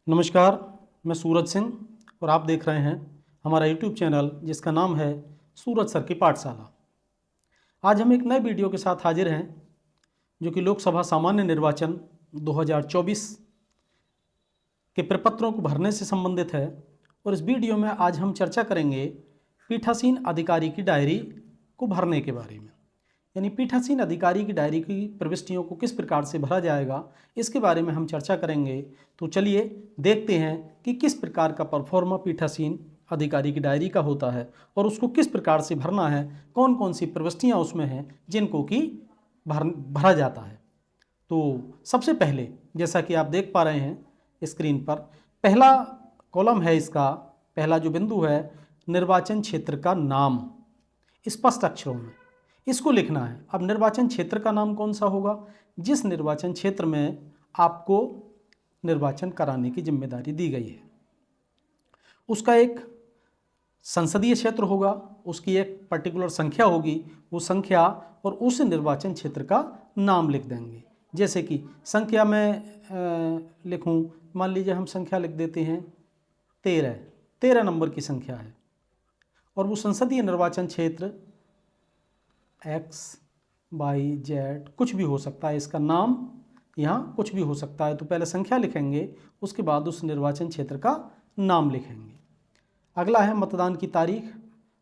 नमस्कार, मैं सूरज सिंह और आप देख रहे हैं हमारा यूट्यूब चैनल जिसका नाम है सूरज सर की पाठशाला। आज हम एक नए वीडियो के साथ हाजिर हैं जो कि लोकसभा सामान्य निर्वाचन 2024 के प्रपत्रों को भरने से संबंधित है। और इस वीडियो में आज हम चर्चा करेंगे पीठासीन अधिकारी की डायरी को भरने के बारे में। यानी पीठासीन अधिकारी की डायरी की प्रविष्टियों को किस प्रकार से भरा जाएगा, इसके बारे में हम चर्चा करेंगे। तो चलिए देखते हैं कि किस प्रकार का परफॉर्मा पीठासीन अधिकारी की डायरी का होता है और उसको किस प्रकार से भरना है, कौन कौन सी प्रविष्टियाँ उसमें हैं जिनको कि भरा जाता है। तो सबसे पहले जैसा कि आप देख पा रहे हैं स्क्रीन पर, पहला कॉलम है इसका, पहला जो बिंदु है निर्वाचन क्षेत्र का नाम स्पष्ट अक्षरों में इसको लिखना है। अब निर्वाचन क्षेत्र का नाम कौन सा होगा? जिस निर्वाचन क्षेत्र में आपको निर्वाचन कराने की जिम्मेदारी दी गई है उसका एक संसदीय क्षेत्र होगा, उसकी एक पर्टिकुलर संख्या होगी, वो संख्या और उस निर्वाचन क्षेत्र का नाम लिख देंगे। जैसे कि संख्या में लिखूं, मान लीजिए हम संख्या लिख देते हैं 13 नंबर की संख्या है और वो संसदीय निर्वाचन क्षेत्र X, Y, Z कुछ भी हो सकता है, इसका नाम यहाँ कुछ भी हो सकता है। तो पहले संख्या लिखेंगे, उसके बाद उस निर्वाचन क्षेत्र का नाम लिखेंगे। अगला है मतदान की तारीख।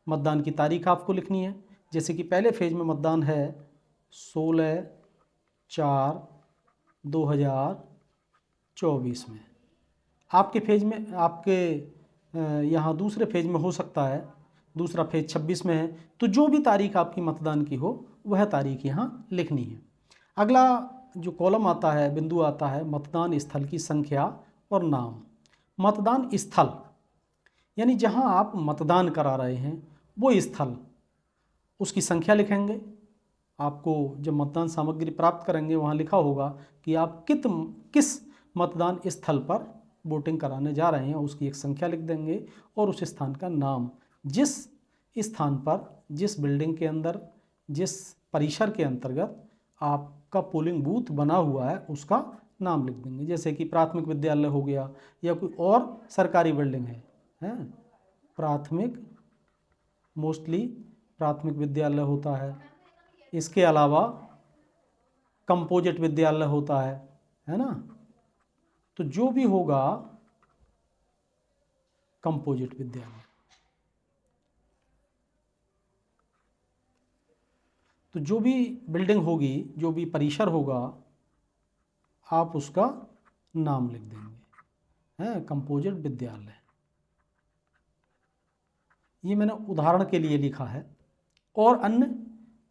मतदान की तारीख आपको लिखनी है। जैसे कि पहले फेज में मतदान है 16/4/2024 में। आपके फेज में, आपके यहाँ दूसरे फेज में हो सकता है, दूसरा फेज 26 में है। तो जो भी तारीख आपकी मतदान की हो वह तारीख यहाँ लिखनी है। अगला जो कॉलम आता है, बिंदु आता है मतदान स्थल की संख्या और नाम। मतदान स्थल यानी जहाँ आप मतदान करा रहे हैं वो स्थल, उसकी संख्या लिखेंगे। आपको जब मतदान सामग्री प्राप्त करेंगे वहाँ लिखा होगा कि आप किस मतदान स्थल पर वोटिंग कराने जा रहे हैं, उसकी एक संख्या लिख देंगे और उस स्थान का नाम, जिस स्थान पर, जिस बिल्डिंग के अंदर, जिस परिसर के अंतर्गत आपका पोलिंग बूथ बना हुआ है उसका नाम लिख देंगे। जैसे कि प्राथमिक विद्यालय हो गया या कोई और सरकारी बिल्डिंग है प्राथमिक, मोस्टली प्राथमिक विद्यालय होता है। इसके अलावा कंपोजिट विद्यालय होता है ना। तो जो भी होगा कंपोजिट विद्यालय, तो जो भी बिल्डिंग होगी, जो भी परिसर होगा, आप उसका नाम लिख देंगे, कंपोजिट विद्यालय। ये मैंने उदाहरण के लिए लिखा है। और अन्य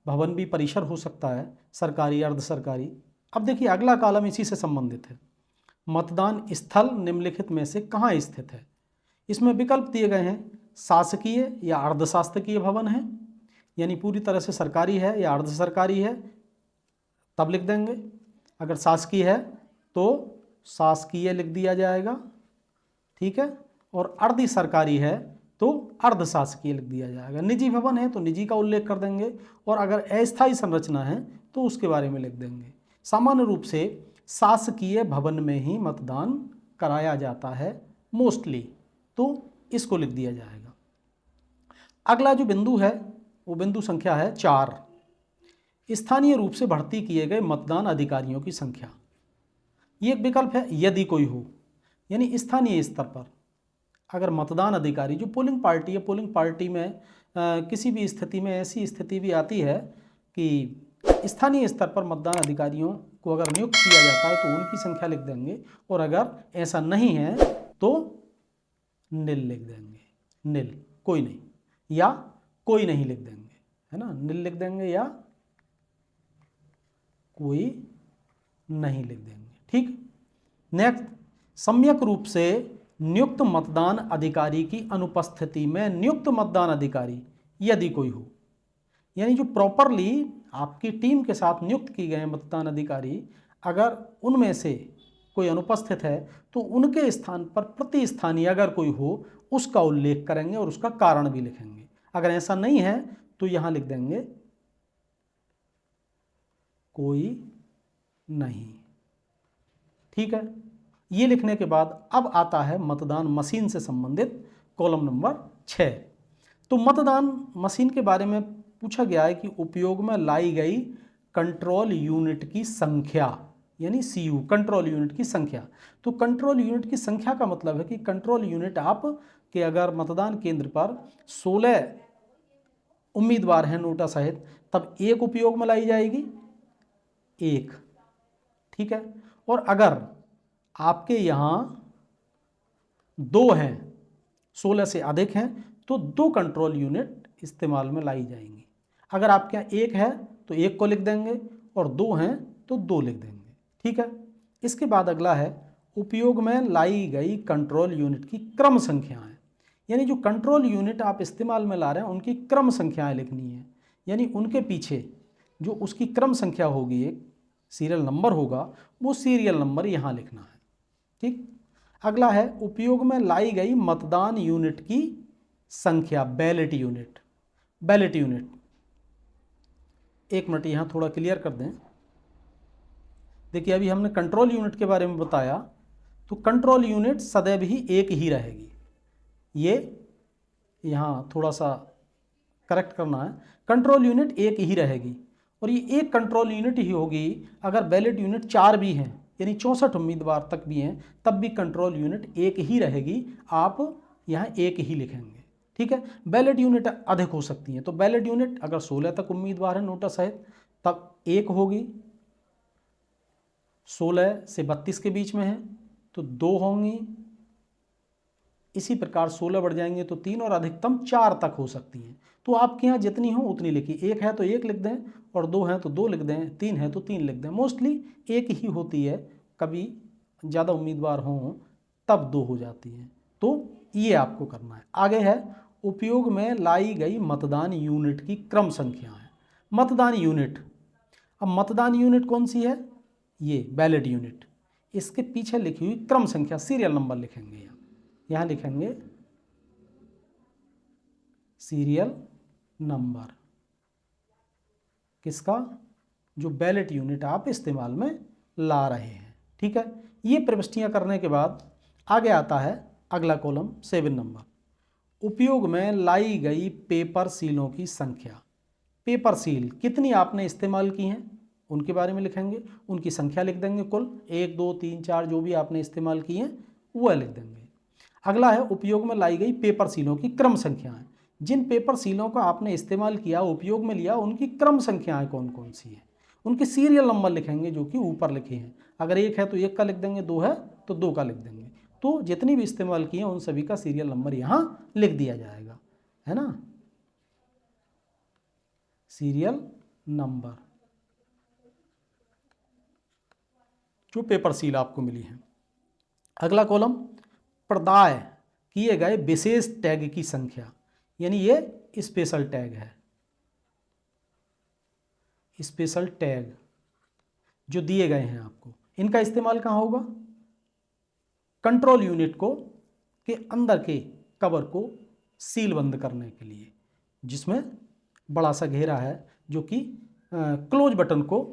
भवन भी परिसर हो सकता है, सरकारी, अर्ध सरकारी। अब देखिए अगला कॉलम इसी से संबंधित है। मतदान स्थल निम्नलिखित में से कहाँ स्थित है? इसमें विकल्प दिए गए हैं, शासकीय या अर्धशासकीय भवन है, यानी पूरी तरह से सरकारी है या अर्ध सरकारी है, तब लिख देंगे। अगर शासकीय है तो शासकीय लिख दिया जाएगा, ठीक है। और अर्ध सरकारी है तो अर्धशासकीय लिख दिया जाएगा। निजी भवन है तो निजी का उल्लेख कर देंगे, और अगर अस्थायी संरचना है तो उसके बारे में लिख देंगे। सामान्य रूप से शासकीय भवन में ही मतदान कराया जाता है मोस्टली, तो इसको लिख दिया जाएगा। अगला जो बिंदु है वो बिंदु संख्या है 4, स्थानीय रूप से भर्ती किए गए मतदान अधिकारियों की संख्या। ये एक विकल्प है, यदि कोई हो, यानी स्थानीय स्तर पर अगर मतदान अधिकारी, जो पोलिंग पार्टी है, पोलिंग पार्टी में किसी भी स्थिति में ऐसी स्थिति भी आती है कि स्थानीय स्तर पर मतदान अधिकारियों को अगर नियुक्त किया जाता है तो उनकी संख्या लिख देंगे, और अगर ऐसा नहीं है तो निल लिख देंगे। निल, कोई नहीं, या कोई नहीं लिख देंगे, है ना। निल लिख देंगे या कोई नहीं लिख देंगे, ठीक। नेक्स्ट, सम्यक रूप से नियुक्त मतदान अधिकारी की अनुपस्थिति में नियुक्त मतदान अधिकारी यदि कोई हो, यानी जो प्रॉपरली आपकी टीम के साथ नियुक्त किए गए मतदान अधिकारी, अगर उनमें से कोई अनुपस्थित है तो उनके स्थान पर प्रतिस्थानीय अगर कोई हो उसका उल्लेख करेंगे और उसका कारण भी लिखेंगे। अगर ऐसा नहीं है तो यहाँ लिख देंगे कोई नहीं, ठीक है। ये लिखने के बाद अब आता है मतदान मशीन से संबंधित कॉलम नंबर 6। तो मतदान मशीन के बारे में पूछा गया है कि उपयोग में लाई गई कंट्रोल यूनिट की संख्या, यानी सीयू, कंट्रोल यूनिट की संख्या। तो कंट्रोल यूनिट की संख्या का मतलब है कि कंट्रोल यूनिट आप के अगर मतदान केंद्र पर 16 उम्मीदवार हैं नोटा सहित, तब एक उपयोग में लाई जाएगी, एक, ठीक है। और अगर आपके यहाँ 2 हैं, 16 से अधिक हैं, तो 2 कंट्रोल यूनिट इस्तेमाल में लाई जाएंगी। अगर आपके यहाँ 1 है तो 1 को लिख देंगे और 2 हैं तो 2 लिख देंगे, ठीक है। इसके बाद अगला है उपयोग में लाई गई कंट्रोल यूनिट की क्रम संख्याएं, यानी जो कंट्रोल यूनिट आप इस्तेमाल में ला रहे हैं उनकी क्रम संख्याएं लिखनी है, यानी उनके पीछे जो उसकी क्रम संख्या होगी, एक सीरियल नंबर होगा, वो सीरियल नंबर यहाँ लिखना है, ठीक। अगला है उपयोग में लाई गई मतदान यूनिट की संख्या, बैलेट यूनिट। बैलेट यूनिट, एक मिनट यहाँ थोड़ा क्लियर कर दें। देखिए अभी हमने कंट्रोल यूनिट के बारे में बताया, तो कंट्रोल यूनिट सदैव ही एक ही रहेगी। ये यहाँ थोड़ा सा करेक्ट करना है, कंट्रोल यूनिट एक ही रहेगी और ये एक कंट्रोल यूनिट ही होगी। अगर बैलेट यूनिट 4 भी हैं, यानी 64 उम्मीदवार तक भी हैं, तब भी कंट्रोल यूनिट एक ही रहेगी, आप यहाँ एक ही लिखेंगे, ठीक है। बैलेट यूनिट अधिक हो सकती हैं, तो बैलेट यूनिट अगर 16 तक उम्मीदवार हैं नोटा सहित, तब 1 होगी। 16 से 32 के बीच में है तो 2 होंगी। इसी प्रकार 16 बढ़ जाएंगे तो 3 और अधिकतम 4 तक हो सकती हैं। तो आपके यहाँ जितनी हो उतनी लिखिए, 1 है तो 1 लिख दें और 2 हैं तो 2 लिख दें, 3 है तो 3 लिख दें। मोस्टली एक ही होती है, कभी ज़्यादा उम्मीदवार हों तब 2 हो जाती हैं। तो ये आपको करना है। आगे है उपयोग में लाई गई मतदान यूनिट की क्रम संख्या है। मतदान यूनिट, अब मतदान यूनिट कौन सी है? ये बैलेट यूनिट। इसके पीछे लिखी हुई क्रम संख्या, सीरियल नंबर लिखेंगे, यहाँ लिखेंगे सीरियल नंबर किसका? जो बैलेट यूनिट आप इस्तेमाल में ला रहे हैं, ठीक है। ये प्रविष्टियां करने के बाद आगे आता है अगला कॉलम 7 नंबर, उपयोग में लाई गई पेपर सीलों की संख्या। पेपर सील कितनी आपने इस्तेमाल की हैं उनके बारे में लिखेंगे, उनकी संख्या लिख देंगे, कुल 1 2 3 4 जो भी आपने इस्तेमाल की हैं वह लिख देंगे। अगला है उपयोग में लाई गई पेपर सीलों की क्रम संख्याएं। जिन पेपर सीलों का आपने इस्तेमाल किया, उपयोग में लिया, उनकी क्रम संख्याएं कौन कौन सी हैं, उनके सीरियल नंबर लिखेंगे जो कि ऊपर लिखे हैं। अगर 1 है तो 1 का लिख देंगे, 2 है तो 2 का लिख देंगे। तो जितनी भी इस्तेमाल किए उन सभी का सीरियल नंबर यहाँ लिख दिया जाएगा, है ना, सीरियल नंबर जो पेपर सील आपको मिली है। अगला कॉलम प्रदाय किए गए विशेष टैग की संख्या, यानी ये स्पेशल टैग है। स्पेशल टैग जो दिए गए हैं आपको, इनका इस्तेमाल कहाँ होगा? कंट्रोल यूनिट को के अंदर के कवर को सील बंद करने के लिए, जिसमें बड़ा सा घेरा है जो कि क्लोज बटन को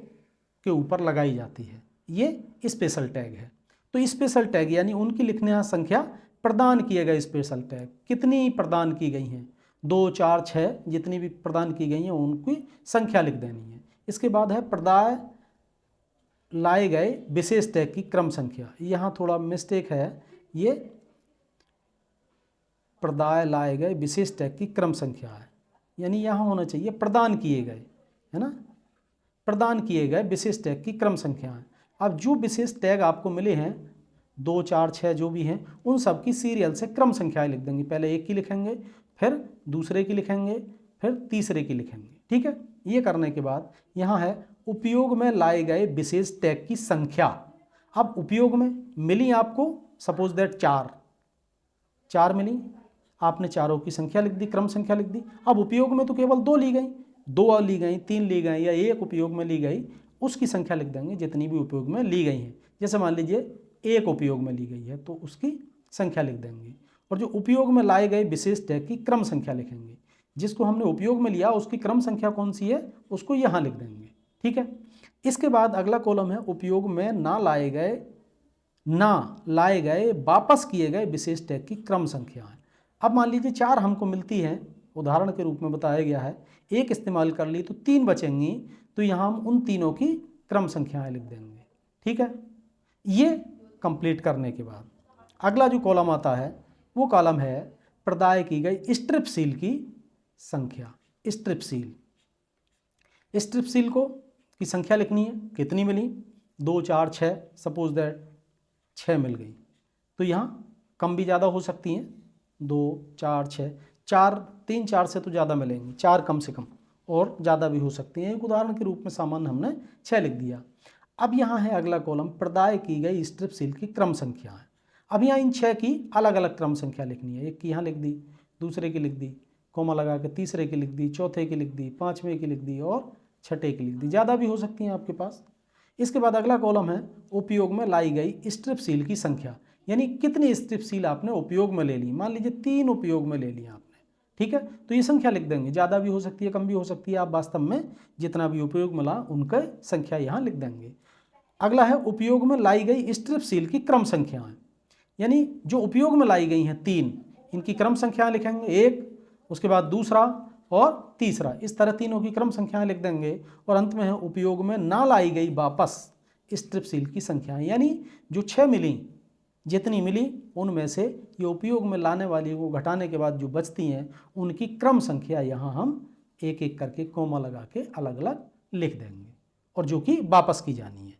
के ऊपर लगाई जाती है, ये स्पेशल टैग है। तो स्पेशल टैग यानी उनकी लिखने यहाँ संख्या, प्रदान किए गए स्पेशल टैग कितनी प्रदान की गई हैं, 2 4 6 जितनी भी प्रदान की गई हैं उनकी संख्या लिख देनी है। इसके बाद है प्रदाय लाए गए विशेष टैग की क्रम संख्या। यहाँ थोड़ा मिस्टेक है, ये प्रदाय लाए गए विशेष टैग की क्रम संख्या है, यानी यहाँ होना चाहिए प्रदान किए गए, है ना, प्रदान किए गए विशेष टैग की क्रम संख्या है। अब जो विशेष टैग आपको मिले हैं 2 4 6 जो भी हैं, उन सब की सीरियल से क्रम संख्याएं लिख देंगे। पहले 1 की लिखेंगे, फिर दूसरे की लिखेंगे, फिर तीसरे की लिखेंगे, ठीक है। ये करने के बाद यहाँ है उपयोग में लाए गए विशेष टैग की संख्या। अब उपयोग में मिली आपको सपोज दैट 4 मिली, आपने चारों की संख्या लिख दी, क्रम संख्या लिख दी। अब उपयोग में तो केवल 2 ली गई, 2 ली गई, 3 ली गई या 1 उपयोग में ली गई, उसकी संख्या लिख देंगे जितनी भी उपयोग में ली गई हैं। जैसे मान लीजिए 1 उपयोग में ली गई है तो उसकी संख्या लिख देंगे, और जो उपयोग में लाए गए विशेष टैग की क्रम संख्या लिखेंगे। जिसको हमने उपयोग में लिया उसकी क्रम संख्या कौन सी है उसको यहाँ लिख देंगे, ठीक है। इसके बाद अगला कॉलम है उपयोग में ना लाए गए ना लाए गए वापस किए गए विशेष टैग की क्रम संख्या है। अब मान लीजिए 4 हमको मिलती हैं, उदाहरण के रूप में बताया गया है, एक इस्तेमाल कर ली तो 3 बचेंगी, तो यहाँ हम उन तीनों की क्रम संख्याएं लिख देंगे। ठीक है, ये कंप्लीट करने के बाद अगला जो कॉलम आता है वो कॉलम है प्रदाय की गई स्ट्रिप सील की संख्या। स्ट्रिप सील, स्ट्रिप सील को की संख्या लिखनी है, कितनी मिली, 2 4 6, सपोज दैट 6 मिल गई, तो यहाँ कम भी ज़्यादा हो सकती हैं, 2 4 6, 4 3 4 से तो ज़्यादा मिलेंगी, 4 कम से कम और ज़्यादा भी हो सकती हैं। एक उदाहरण के रूप में सामान्य हमने 6 लिख दिया। अब यहाँ है अगला कॉलम प्रदाय की गई स्ट्रिप सील की क्रम संख्या है। अब यहाँ इन 6 की अलग अलग क्रम संख्या लिखनी है, एक की यहाँ लिख दी, दूसरे की लिख दी, कोमा लगा के तीसरे की लिख दी, चौथे की लिख दी, पाँचवें की लिख दी और छठे की लिख दी, ज़्यादा भी हो सकती हैं आपके पास। इसके बाद अगला कॉलम है उपयोग में लाई गई स्ट्रिप सील की संख्या, यानी कितनी स्ट्रिप सील आपने उपयोग में ले ली। मान लीजिए 3 उपयोग में ले लिया आपने, ठीक है, तो ये संख्या लिख देंगे, ज़्यादा भी हो सकती है कम भी हो सकती है, आप वास्तव में जितना भी उपयोग में ला उनका संख्या यहाँ लिख देंगे। अगला है उपयोग में लाई गई स्ट्रिप सील की क्रम संख्याएं, यानी जो उपयोग में लाई गई हैं 3, इनकी क्रम संख्याएं लिखेंगे, एक, उसके बाद दूसरा और तीसरा, इस तरह तीनों की क्रम संख्याएं लिख देंगे। और अंत में है उपयोग में ना लाई गई वापस स्ट्रिप सील की संख्याएं, यानी जो 6 मिली, जितनी मिली उनमें से ये उपयोग में लाने वाली को घटाने के बाद जो बचती हैं उनकी क्रम संख्या यहाँ हम एक एक करके कोमा लगा के अलग अलग लिख देंगे, और जो कि वापस की जानी है।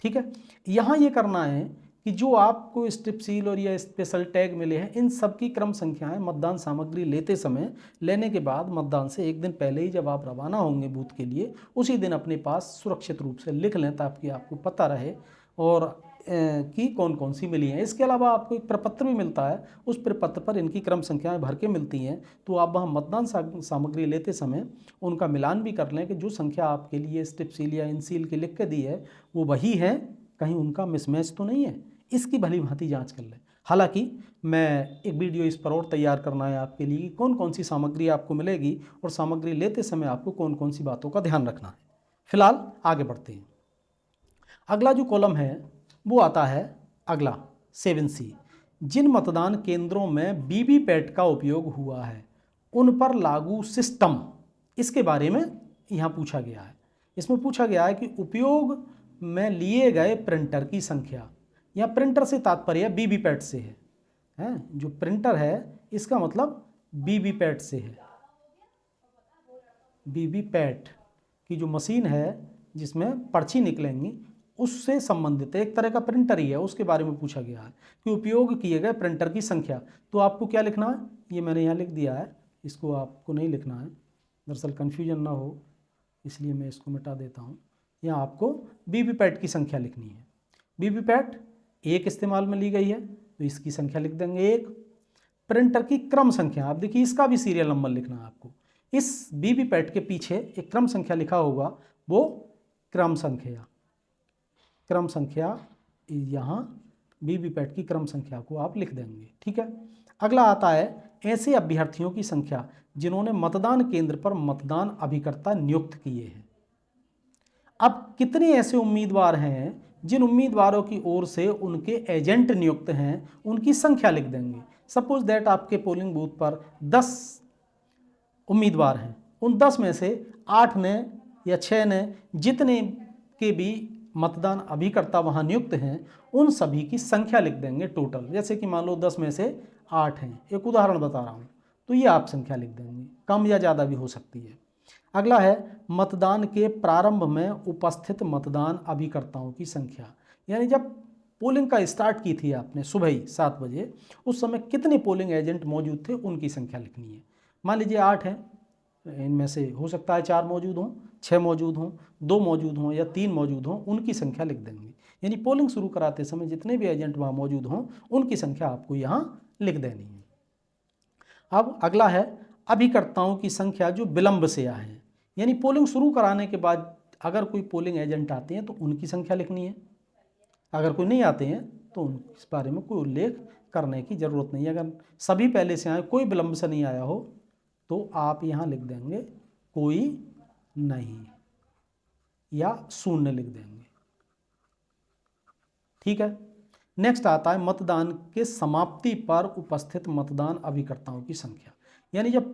ठीक है, यहाँ ये करना है कि जो आपको स्ट्रिप सील और या स्पेशल टैग मिले हैं इन सब की क्रम संख्याएं मतदान सामग्री लेते समय, लेने के बाद मतदान से एक दिन पहले ही जब आप रवाना होंगे बूथ के लिए, उसी दिन अपने पास सुरक्षित रूप से लिख लें ताकि आपको पता रहे और कि कौन कौन सी मिली हैं। इसके अलावा आपको एक प्रपत्र भी मिलता है, उस प्रपत्र पर इनकी क्रम संख्याएं भर के मिलती हैं, तो आप वहाँ मतदान सामग्री लेते समय उनका मिलान भी कर लें कि जो संख्या आपके लिए स्ट्रिप सील या इन सील की लिख के दी है वो वही है, कहीं उनका मिसमैच तो नहीं है, इसकी भली भांति जांच कर लें। हालांकि मैं एक वीडियो इस पर और तैयार करना है आपके लिए, कौन कौन सी सामग्री आपको मिलेगी और सामग्री लेते समय आपको कौन कौन सी बातों का ध्यान रखना है। फिलहाल आगे बढ़ते हैं। अगला जो कॉलम है वो आता है अगला 7C, जिन मतदान केंद्रों में वीवीपैट का उपयोग हुआ है उन पर लागू सिस्टम, इसके बारे में यहाँ पूछा गया है। इसमें पूछा गया है कि उपयोग में लिए गए प्रिंटर की संख्या, या प्रिंटर से तात्पर्य वीवीपैट से है, जो प्रिंटर है इसका मतलब वीवीपैट से है। वीवीपैट की जो मशीन है जिसमें पर्ची निकलेंगी उससे संबंधित एक तरह का प्रिंटर ही है, उसके बारे में पूछा गया है कि उपयोग किए गए प्रिंटर की संख्या। तो आपको क्या लिखना है, ये मैंने यहाँ लिख दिया है, इसको आपको नहीं लिखना है, दरअसल कन्फ्यूजन ना हो इसलिए मैं इसको मिटा देता हूँ। यहाँ आपको वीवीपैट की संख्या लिखनी है। वीवीपैट एक इस्तेमाल में ली गई है तो इसकी संख्या लिख देंगे 1। प्रिंटर की क्रम संख्या, आप देखिए इसका भी सीरियल नंबर लिखना है आपको, इस वीवीपैट के पीछे एक क्रम संख्या लिखा होगा, वो क्रम संख्या यहाँ वीवीपैट की क्रम संख्या को आप लिख देंगे। ठीक है, अगला आता है ऐसे अभ्यर्थियों की संख्या जिन्होंने मतदान केंद्र पर मतदान अभिकर्ता नियुक्त किए हैं। अब कितने ऐसे उम्मीदवार हैं जिन उम्मीदवारों की ओर से उनके एजेंट नियुक्त हैं, उनकी संख्या लिख देंगे। सपोज दैट आपके पोलिंग बूथ पर 10 उम्मीदवार हैं, उन 10 में से 8 ने या 6 ने, जितने के भी मतदान अभिकर्ता वहाँ नियुक्त हैं उन सभी की संख्या लिख देंगे टोटल। जैसे कि मान लो 10 में से 8 हैं, एक उदाहरण बता रहा हूँ, तो ये आप संख्या लिख देंगे, कम या ज़्यादा भी हो सकती है। अगला है मतदान के प्रारंभ में उपस्थित मतदान अभिकर्ताओं की संख्या, यानी जब पोलिंग का स्टार्ट की थी आपने सुबह ही 7 बजे, उस समय कितने पोलिंग एजेंट मौजूद थे उनकी संख्या लिखनी है। मान लीजिए 8 हैं, इनमें से हो सकता है 4 मौजूद हों, 6 मौजूद हों, 2 मौजूद हों या 3 मौजूद हों, उनकी संख्या लिख देंगे। यानी पोलिंग शुरू कराते समय जितने भी एजेंट वहाँ मौजूद हों उनकी संख्या आपको यहाँ लिख देनी है। अब अगला है अभिकर्ताओं की संख्या जो विलंब से आए हैं, यानी पोलिंग शुरू कराने के बाद अगर कोई पोलिंग एजेंट आते हैं तो उनकी संख्या लिखनी है, अगर कोई नहीं आते हैं तो इस बारे में कोई उल्लेख करने की ज़रूरत नहीं है। अगर सभी पहले से आए, कोई विलंब से नहीं आया हो, तो आप यहाँ लिख देंगे कोई नहीं या शून्य लिख देंगे। ठीक है, नेक्स्ट आता है मतदान के समाप्ति पर उपस्थित मतदान अभिकर्ताओं की संख्या। यानी जब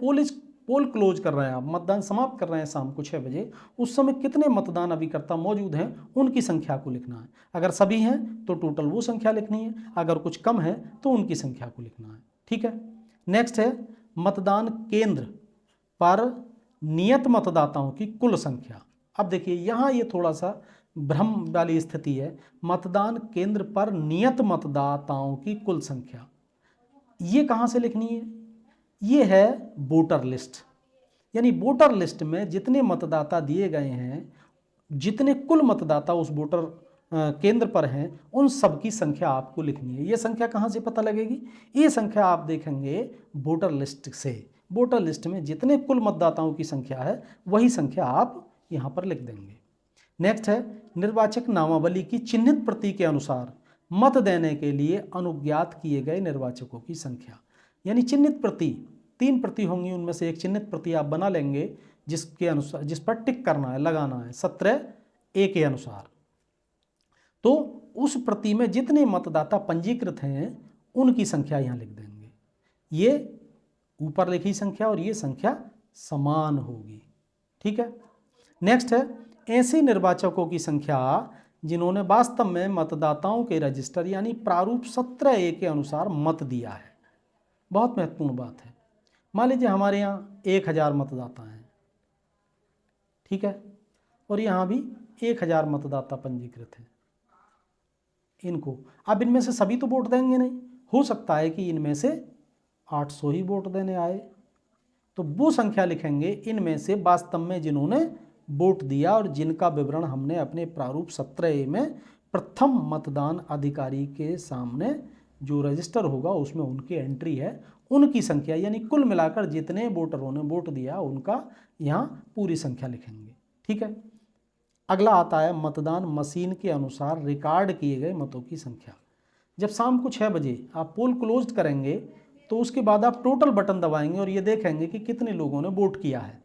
पोल क्लोज कर रहे हैं, आप मतदान समाप्त कर रहे हैं शाम को 6 बजे, उस समय कितने मतदान अभिकर्ता मौजूद हैं उनकी संख्या को लिखना है। अगर सभी हैं तो टोटल वो संख्या लिखनी है, अगर कुछ कम है तो उनकी संख्या को लिखना है। ठीक है। नेक्स्ट है मतदान केंद्र पर नियत मतदाताओं की कुल संख्या। अब देखिए यहाँ ये थोड़ा सा भ्रम वाली स्थिति है। मतदान केंद्र पर नियत मतदाताओं की कुल संख्या ये कहाँ से लिखनी है? ये है वोटर लिस्ट। यानी वोटर लिस्ट में जितने मतदाता दिए गए हैं, जितने कुल मतदाता उस वोटर केंद्र पर हैं, उन सब की संख्या आपको लिखनी है। ये संख्या कहाँ से पता लगेगी? ये संख्या आप देखेंगे वोटर लिस्ट से। वोटर लिस्ट में जितने कुल मतदाताओं की संख्या है वही संख्या आप यहाँ पर लिख देंगे। नेक्स्ट है निर्वाचक नामावली की चिन्हित प्रति के अनुसार मत देने के लिए अनुज्ञात किए गए निर्वाचकों की संख्या। यानी चिन्हित प्रति 3 प्रति होंगी, उनमें से एक चिन्हित प्रति आप बना लेंगे जिसके अनुसार, जिस पर टिक करना है, लगाना है 17A के अनुसार। तो उस प्रति में जितने मतदाता पंजीकृत हैं उनकी संख्या यहाँ लिख देंगे। ये ऊपर लिखी संख्या और ये संख्या समान होगी। ठीक है। नेक्स्ट है ऐसे निर्वाचकों की संख्या जिन्होंने वास्तव में मतदाताओं के रजिस्टर यानी प्रारूप 17A के अनुसार मत दिया है। बहुत महत्वपूर्ण बात है। मान लीजिए हमारे यहाँ 1000 मतदाता हैं, ठीक है, और यहाँ भी 1000 मतदाता पंजीकृत हैं। इनको अब इनमें से सभी तो वोट देंगे नहीं, हो सकता है कि इनमें से 800 ही वोट देने आए, तो वो संख्या लिखेंगे इनमें से वास्तव में जिन्होंने वोट दिया और जिनका विवरण हमने अपने प्रारूप 17A में प्रथम मतदान अधिकारी के सामने जो रजिस्टर होगा उसमें उनकी एंट्री है, उनकी संख्या यानी कुल मिलाकर जितने वोटरों ने वोट दिया उनका यहाँ पूरी संख्या लिखेंगे। ठीक है। अगला आता है मतदान मशीन के अनुसार रिकॉर्ड किए गए मतों की संख्या। जब शाम को 6 बजे आप पोल क्लोज करेंगे तो उसके बाद आप टोटल बटन दबाएंगे और ये देखेंगे कि कितने लोगों ने वोट किया है,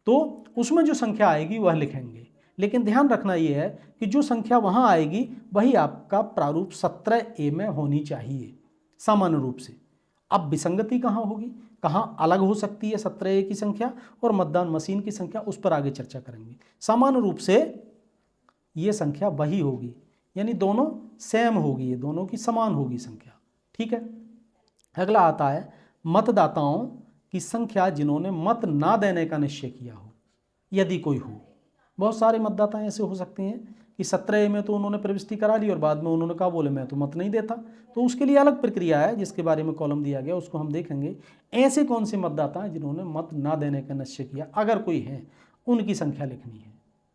तो उसमें जो संख्या आएगी वह लिखेंगे। लेकिन ध्यान रखना यह है कि जो संख्या वहाँ आएगी वही आपका प्रारूप 17A में होनी चाहिए सामान्य रूप से। अब विसंगति कहाँ होगी, कहाँ अलग हो सकती है 17A की संख्या और मतदान मशीन की संख्या, उस पर आगे चर्चा करेंगे। सामान्य रूप से ये संख्या वही होगी, यानी दोनों सेम होगी, ये दोनों की समान होगी संख्या। ठीक है। अगला आता है मतदाताओं की संख्या जिन्होंने मत ना देने का निश्चय किया हो, यदि कोई हो। बहुत सारे मतदाता ऐसे हो सकते हैं कि 17A में तो उन्होंने प्रविष्टि करा ली और बाद में उन्होंने कहा बोले मैं तो मत नहीं देता, तो उसके लिए अलग प्रक्रिया है जिसके बारे में कॉलम दिया गया, उसको हम देखेंगे। ऐसे कौन से मतदाता हैं जिन्होंने मत ना देने का निश्चय किया, अगर कोई है उनकी संख्या लिखनी है,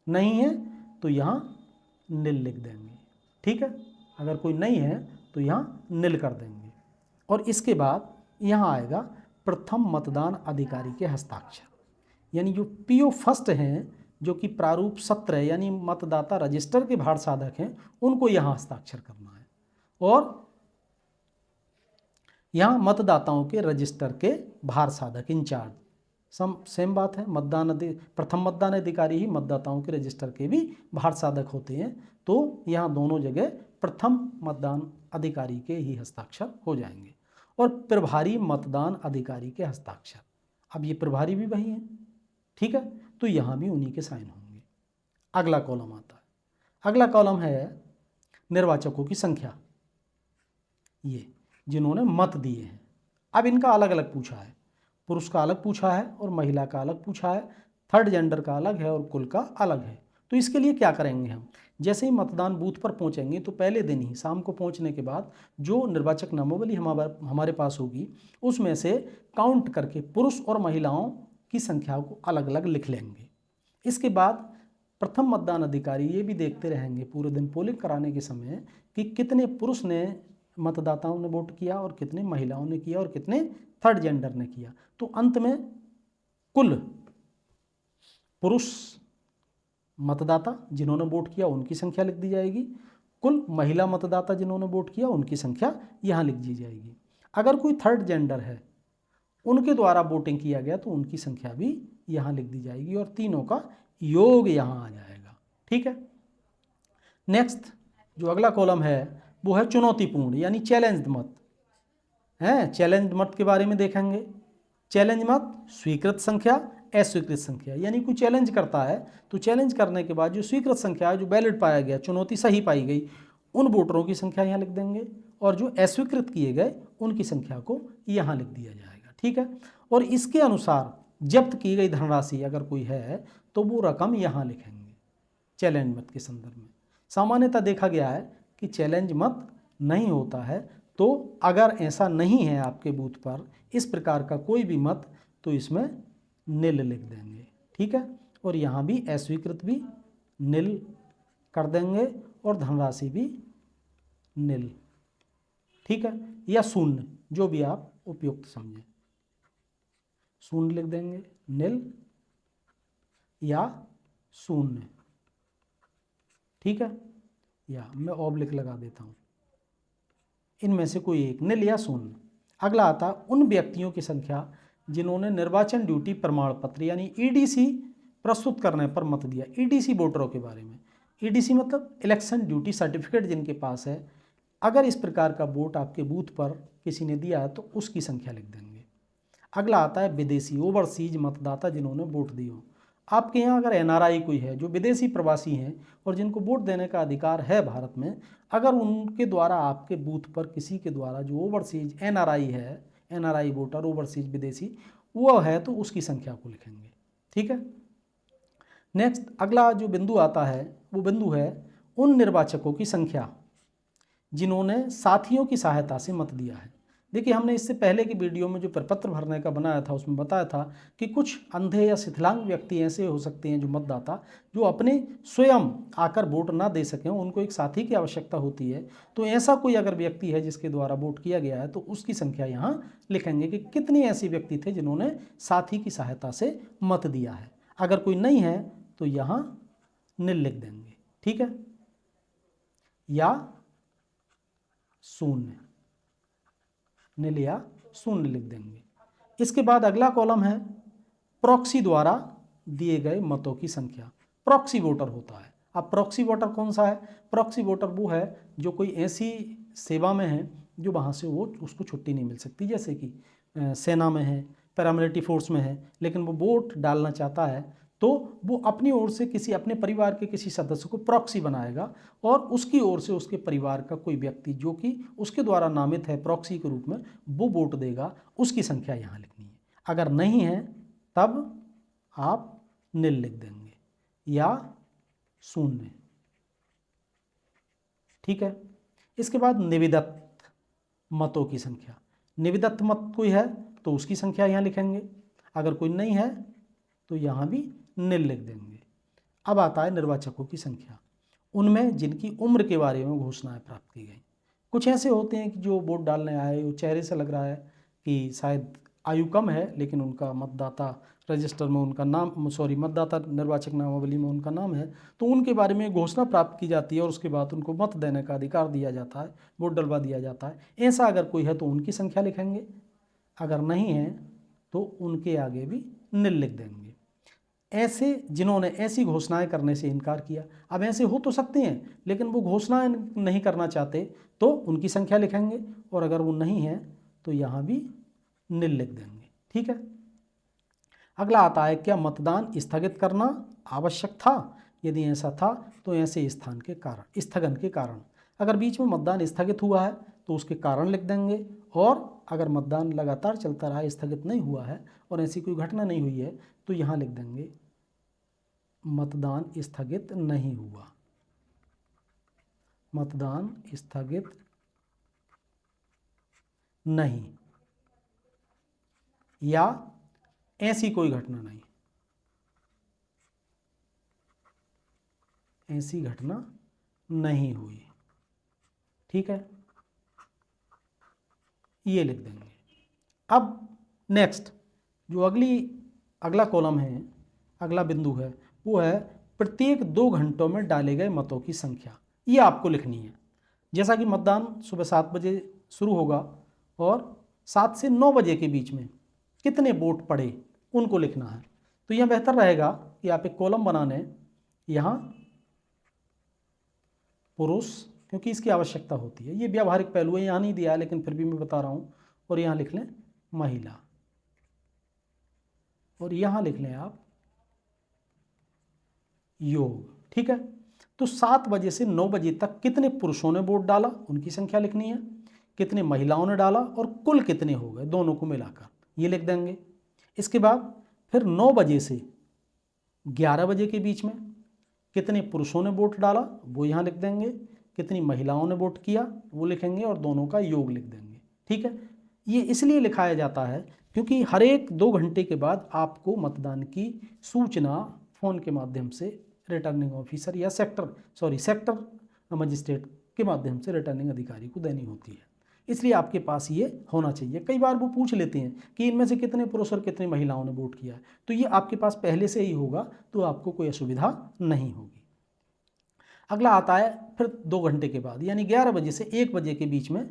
नहीं है तो यहाँ नील लिख देंगे। ठीक है। अगर कोई नहीं है तो यहाँ नील कर देंगे। और इसके बाद यहाँ आएगा प्रथम मतदान अधिकारी के हस्ताक्षर, यानी जो PO फर्स्ट हैं जो कि प्रारूप 17 यानी मतदाता रजिस्टर के भार साधक हैं, उनको यहाँ हस्ताक्षर करना है। और यहाँ मतदाताओं के रजिस्टर के भार साधक इंचार्ज, सेम बात है। प्रथम मतदान अधिकारी ही मतदाताओं के रजिस्टर के भी भार साधक होते हैं, तो यहाँ दोनों जगह प्रथम मतदान अधिकारी के ही हस्ताक्षर हो जाएंगे। और प्रभारी मतदान अधिकारी के हस्ताक्षर, अब ये प्रभारी भी वही हैं, ठीक है, तो यहाँ भी उन्हीं के साइन होंगे। अगला कॉलम आता है, अगला कॉलम है निर्वाचकों की संख्या, ये जिन्होंने मत दिए हैं। अब इनका अलग अलग पूछा है, पुरुष का अलग पूछा है और महिला का अलग पूछा है, थर्ड जेंडर का अलग है और कुल का अलग है। तो इसके लिए क्या करेंगे हम, जैसे ही मतदान बूथ पर पहुंचेंगे तो पहले दिन ही शाम को पहुंचने के बाद जो निर्वाचक नामावली हमारे पास होगी उसमें से काउंट करके पुरुष और महिलाओं की संख्या को अलग अलग लिख लेंगे। इसके बाद प्रथम मतदान अधिकारी ये भी देखते रहेंगे पूरे दिन पोलिंग कराने के समय कि कितने पुरुष ने मतदाताओं ने वोट किया और कितने महिलाओं ने किया और कितने थर्ड जेंडर ने किया। तो अंत में कुल पुरुष मतदाता जिन्होंने वोट किया उनकी संख्या लिख दी जाएगी, कुल महिला मतदाता जिन्होंने वोट किया उनकी संख्या यहाँ लिख दी जाएगी। अगर कोई थर्ड जेंडर है उनके द्वारा वोटिंग किया गया तो उनकी संख्या भी यहाँ लिख दी जाएगी और तीनों का योग यहाँ आ जाएगा। ठीक है। नेक्स्ट जो अगला कॉलम है वो है चुनौतीपूर्ण यानी चैलेंज्ड मत हैं। चैलेंज्ड मत के बारे में देखेंगे। चैलेंज मत स्वीकृत संख्या, अस्वीकृत संख्या, यानी कोई चैलेंज करता है तो चैलेंज करने के बाद जो स्वीकृत संख्या है, जो वैलिड पाया गया, चुनौती सही पाई गई, उन वोटरों की संख्या यहाँ लिख देंगे और जो अस्वीकृत किए गए उनकी संख्या को यहाँ लिख दिया जाएगा। ठीक है। और इसके अनुसार जब्त की गई धनराशि अगर कोई है तो वो रकम यहाँ लिखेंगे चैलेंज मत के संदर्भ में। सामान्यतः देखा गया है कि चैलेंज मत नहीं होता है, तो अगर ऐसा नहीं है आपके बूथ पर इस प्रकार का कोई भी मत तो इसमें नील लिख देंगे। ठीक है। और यहाँ भी अस्वीकृत भी नील कर देंगे और धनराशि भी नील। ठीक है। या शून्य, जो भी आप उपयुक्त समझें, शून्य लिख देंगे, नील या शून्य। ठीक है। या मैं ऑब्लिक लगा देता हूँ, इनमें से कोई एक, नील या शून्य। अगला आता उन व्यक्तियों की संख्या जिन्होंने निर्वाचन ड्यूटी प्रमाण पत्र यानी ईडीसी प्रस्तुत करने पर मत दिया। ईडीसी वोटरों के बारे में, ईडीसी मतलब इलेक्शन ड्यूटी सर्टिफिकेट जिनके पास है, अगर इस प्रकार का वोट आपके बूथ पर किसी ने दिया है तो उसकी संख्या लिख देंगे। अगला आता है विदेशी ओवरसीज मतदाता जिन्होंने वोट दिए हो। आपके यहाँ अगर एनआरआई कोई है जो विदेशी प्रवासी हैं और जिनको वोट देने का अधिकार है भारत में, अगर उनके द्वारा आपके बूथ पर किसी के द्वारा जो ओवरसीज एनआरआई है, एनआरआई वोटर ओवरसीज विदेशी वो है तो उसकी संख्या को लिखेंगे। ठीक है। नेक्स्ट अगला जो बिंदु आता है वो बिंदु है उन निर्वाचकों की संख्या जिन्होंने साथियों की सहायता से मत दिया है। देखिए हमने इससे पहले की वीडियो में जो प्रपत्र भरने का बनाया था उसमें बताया था कि कुछ अंधे या शिथिलांग व्यक्ति ऐसे हो सकते हैं जो मतदाता जो अपने स्वयं आकर वोट ना दे सकें, उनको एक साथी की आवश्यकता होती है। तो ऐसा कोई अगर व्यक्ति है जिसके द्वारा वोट किया गया है तो उसकी संख्या यहाँ लिखेंगे कि कितने ऐसे व्यक्ति थे जिन्होंने साथी की सहायता से मत दिया है। अगर कोई नहीं है तो यहाँ नील लिख देंगे। ठीक है। या शून्य, नील या शून्य लिख देंगे। इसके बाद अगला कॉलम है प्रॉक्सी द्वारा दिए गए मतों की संख्या। प्रॉक्सी वोटर होता है। अब प्रॉक्सी वोटर कौन सा है? प्रॉक्सी वोटर वो है जो कोई ऐसी सेवा में है जो वहाँ से वो उसको छुट्टी नहीं मिल सकती, जैसे कि सेना में है, पैरामिलिट्री फोर्स में है, लेकिन वो वोट डालना चाहता है तो वो अपनी ओर से किसी अपने परिवार के किसी सदस्य को प्रॉक्सी बनाएगा और उसकी ओर से उसके परिवार का कोई व्यक्ति जो कि उसके द्वारा नामित है प्रॉक्सी के रूप में वो वोट देगा, उसकी संख्या यहाँ लिखनी है। अगर नहीं है तब आप नील लिख देंगे या शून्य। ठीक है। इसके बाद निविदत मतों की संख्या। निविदत मत कोई है तो उसकी संख्या यहाँ लिखेंगे, अगर कोई नहीं है तो यहाँ भी नील लिख देंगे। अब आता है निर्वाचकों की संख्या, उनमें जिनकी उम्र के बारे में घोषणाएं प्राप्त की गई। कुछ ऐसे होते हैं कि जो वोट डालने आए वो चेहरे से लग रहा है कि शायद आयु कम है, लेकिन उनका मतदाता रजिस्टर में उनका नाम मतदाता निर्वाचक नामावली में उनका नाम है, तो उनके बारे में घोषणा प्राप्त की जाती है और उसके बाद उनको मत देने का अधिकार दिया जाता है, वोट डलवा दिया जाता है। ऐसा अगर कोई है तो उनकी संख्या लिखेंगे, अगर नहीं है तो उनके आगे भी नील लिख देंगे। ऐसे जिन्होंने ऐसी घोषणाएं करने से इनकार किया, अब ऐसे हो तो सकते हैं लेकिन वो घोषणाएं नहीं करना चाहते तो उनकी संख्या लिखेंगे और अगर वो नहीं है तो यहाँ भी नील लिख देंगे। ठीक है। अगला आता है क्या मतदान स्थगित करना आवश्यक था? यदि ऐसा था तो ऐसे स्थान के कारण, स्थगन के कारण। अगर बीच में मतदान स्थगित हुआ है तो उसके कारण लिख देंगे, और अगर मतदान लगातार चलता रहा, स्थगित नहीं हुआ है और ऐसी कोई घटना नहीं हुई है तो यहाँ लिख देंगे मतदान स्थगित नहीं हुआ, मतदान स्थगित नहीं, या ऐसी कोई घटना नहीं, ऐसी घटना नहीं हुई। ठीक है, ये लिख देंगे। अब नेक्स्ट जो अगला कॉलम है, अगला बिंदु है, वो है प्रत्येक 2 घंटों में डाले गए मतों की संख्या। ये आपको लिखनी है। जैसा कि मतदान सुबह 7 बजे शुरू होगा और 7 से 9 बजे के बीच में कितने वोट पड़े उनको लिखना है। तो यह बेहतर रहेगा कि आप एक कॉलम बना लें, यहाँ पुरुष क्योंकि इसकी आवश्यकता होती है। ये व्यावहारिक पहलू है, यहाँ नहीं दिया है लेकिन फिर भी मैं बता रहा हूँ। और यहाँ लिख लें महिला, और यहाँ लिख लें आप योग। ठीक है, तो 7 बजे से 9 बजे तक कितने पुरुषों ने वोट डाला उनकी संख्या लिखनी है, कितने महिलाओं ने डाला और कुल कितने हो गए दोनों को मिलाकर, ये लिख देंगे। इसके बाद फिर 9 बजे से 11 बजे के बीच में कितने पुरुषों ने वोट डाला वो यहाँ लिख देंगे, कितनी महिलाओं ने वोट किया वो लिखेंगे और दोनों का योग लिख देंगे। ठीक है, ये इसलिए लिखाया जाता है क्योंकि हर एक 2 घंटे के बाद आपको मतदान की सूचना फ़ोन के माध्यम से रिटर्निंग ऑफिसर या सेक्टर मजिस्ट्रेट के माध्यम से रिटर्निंग अधिकारी को देनी होती है। इसलिए आपके पास ये होना चाहिए। कई बार वो पूछ लेते हैं कि इनमें से कितने पुरुष और कितनी महिलाओं ने वोट किया है, तो ये आपके पास पहले से ही होगा, तो आपको कोई असुविधा नहीं होगी। अगला आता है फिर 2 घंटे के बाद, यानी 11 बजे से 1 बजे के बीच में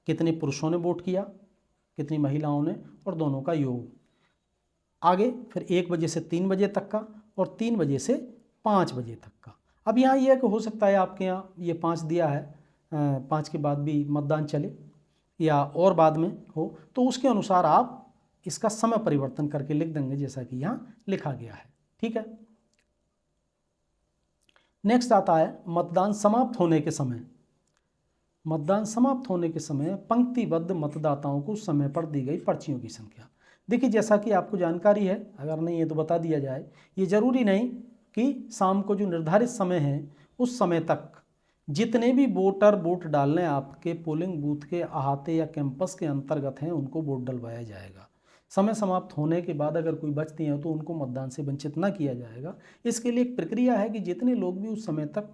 कितने पुरुषों ने वोट किया, कितनी महिलाओं ने, और दोनों का योग। आगे फिर 1 बजे से 3 बजे तक का, और 3 बजे से 5 बजे तक का। अब यहाँ यह कि हो सकता है आपके यहाँ ये 5 दिया है, 5 के बाद भी मतदान चले या और बाद में हो, तो उसके अनुसार आप इसका समय परिवर्तन करके लिख देंगे जैसा कि यहाँ लिखा गया है। ठीक है, नेक्स्ट आता है मतदान समाप्त होने के समय। मतदान समाप्त होने के समय पंक्तिबद्ध मतदाताओं को समय पर दी गई पर्चियों की संख्या। देखिए, जैसा कि आपको जानकारी है, अगर नहीं है तो बता दिया जाए, ये जरूरी नहीं कि शाम को जो निर्धारित समय है उस समय तक जितने भी वोटर वोट डालने आपके पोलिंग बूथ के अहाते या कैंपस के अंतर्गत हैं उनको वोट डलवाया जाएगा। समय समाप्त होने के बाद अगर कोई बचती हैं तो उनको मतदान से वंचित न किया जाएगा। इसके लिए एक प्रक्रिया है कि जितने लोग भी उस समय तक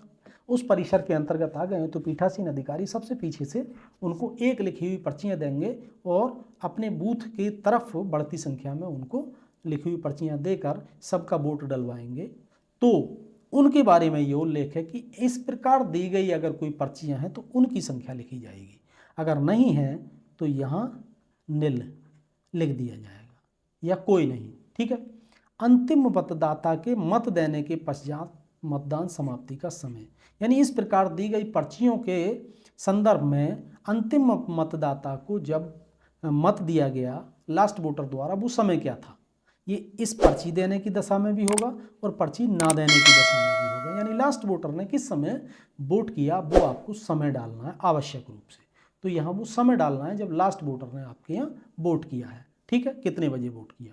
उस परिसर के अंतर्गत आ गए हैं तो पीठासीन अधिकारी सबसे पीछे से उनको एक लिखी हुई पर्चियाँ देंगे और अपने बूथ की तरफ बढ़ती संख्या में उनको लिखी हुई पर्चियाँ देकर सबका वोट डलवाएंगे। तो उनके बारे में ये उल्लेख है कि इस प्रकार दी गई अगर कोई पर्चियाँ हैं तो उनकी संख्या लिखी जाएगी, अगर नहीं है तो यहाँ निल लिख दिया जाएगा या कोई नहीं। ठीक है, अंतिम मतदाता के मत देने के पश्चात मतदान समाप्ति का समय, यानी इस प्रकार दी गई पर्चियों के संदर्भ में अंतिम मतदाता को जब मत दिया गया लास्ट वोटर द्वारा वो समय क्या था, ये इस पर्ची देने की दशा में भी होगा और पर्ची ना देने की दशा में भी होगा। यानी लास्ट वोटर ने किस समय वोट किया वो आपको समय डालना है आवश्यक रूप से। तो यहाँ वो समय डालना है जब लास्ट वोटर ने आपके यहाँ वोट किया है। ठीक है, कितने बजे वोट किया।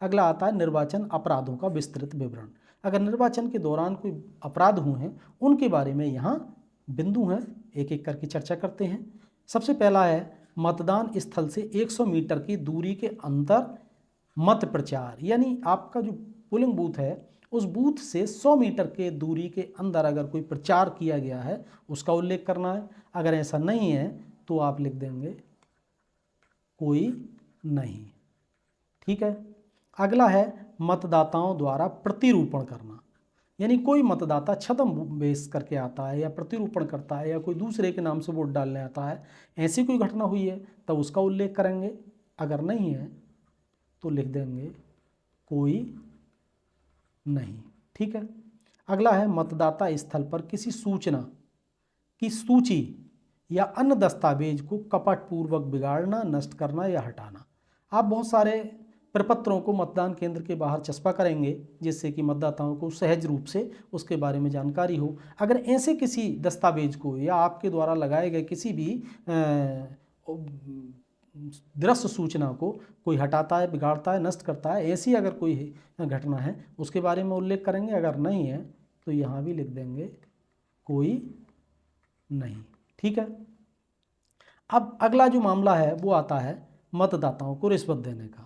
अगला आता है निर्वाचन अपराधों का विस्तृत विवरण। अगर निर्वाचन के दौरान कोई अपराध हुए हैं उनके बारे में यहाँ बिंदु हैं, एक एक करके चर्चा करते हैं। सबसे पहला है मतदान स्थल से 100 मीटर की दूरी के अंदर मत प्रचार, यानी आपका जो पोलिंग बूथ है उस बूथ से 100 मीटर के दूरी के अंदर अगर कोई प्रचार किया गया है उसका उल्लेख करना है। अगर ऐसा नहीं है तो आप लिख देंगे कोई नहीं। ठीक है, अगला है मतदाताओं द्वारा प्रतिरूपण करना, यानी कोई मतदाता छद्मवेश करके आता है या प्रतिरूपण करता है या कोई दूसरे के नाम से वोट डालने आता है, ऐसी कोई घटना हुई है तब उसका उल्लेख करेंगे। अगर नहीं है तो लिख देंगे कोई नहीं। ठीक है, अगला है मतदाता स्थल पर किसी सूचना की सूची या अन्य दस्तावेज को कपटपूर्वक बिगाड़ना, नष्ट करना या हटाना। आप बहुत सारे प्रपत्रों को मतदान केंद्र के बाहर चस्पा करेंगे जिससे कि मतदाताओं को सहज रूप से उसके बारे में जानकारी हो। अगर ऐसे किसी दस्तावेज को या आपके द्वारा लगाए गए किसी भी दृश्य सूचना को कोई हटाता है, बिगाड़ता है, नष्ट करता है, ऐसी अगर कोई घटना है उसके बारे में उल्लेख करेंगे। अगर नहीं है तो यहाँ भी लिख देंगे कोई नहीं। ठीक है, अब अगला जो मामला है वो आता है मतदाताओं को रिश्वत देने का।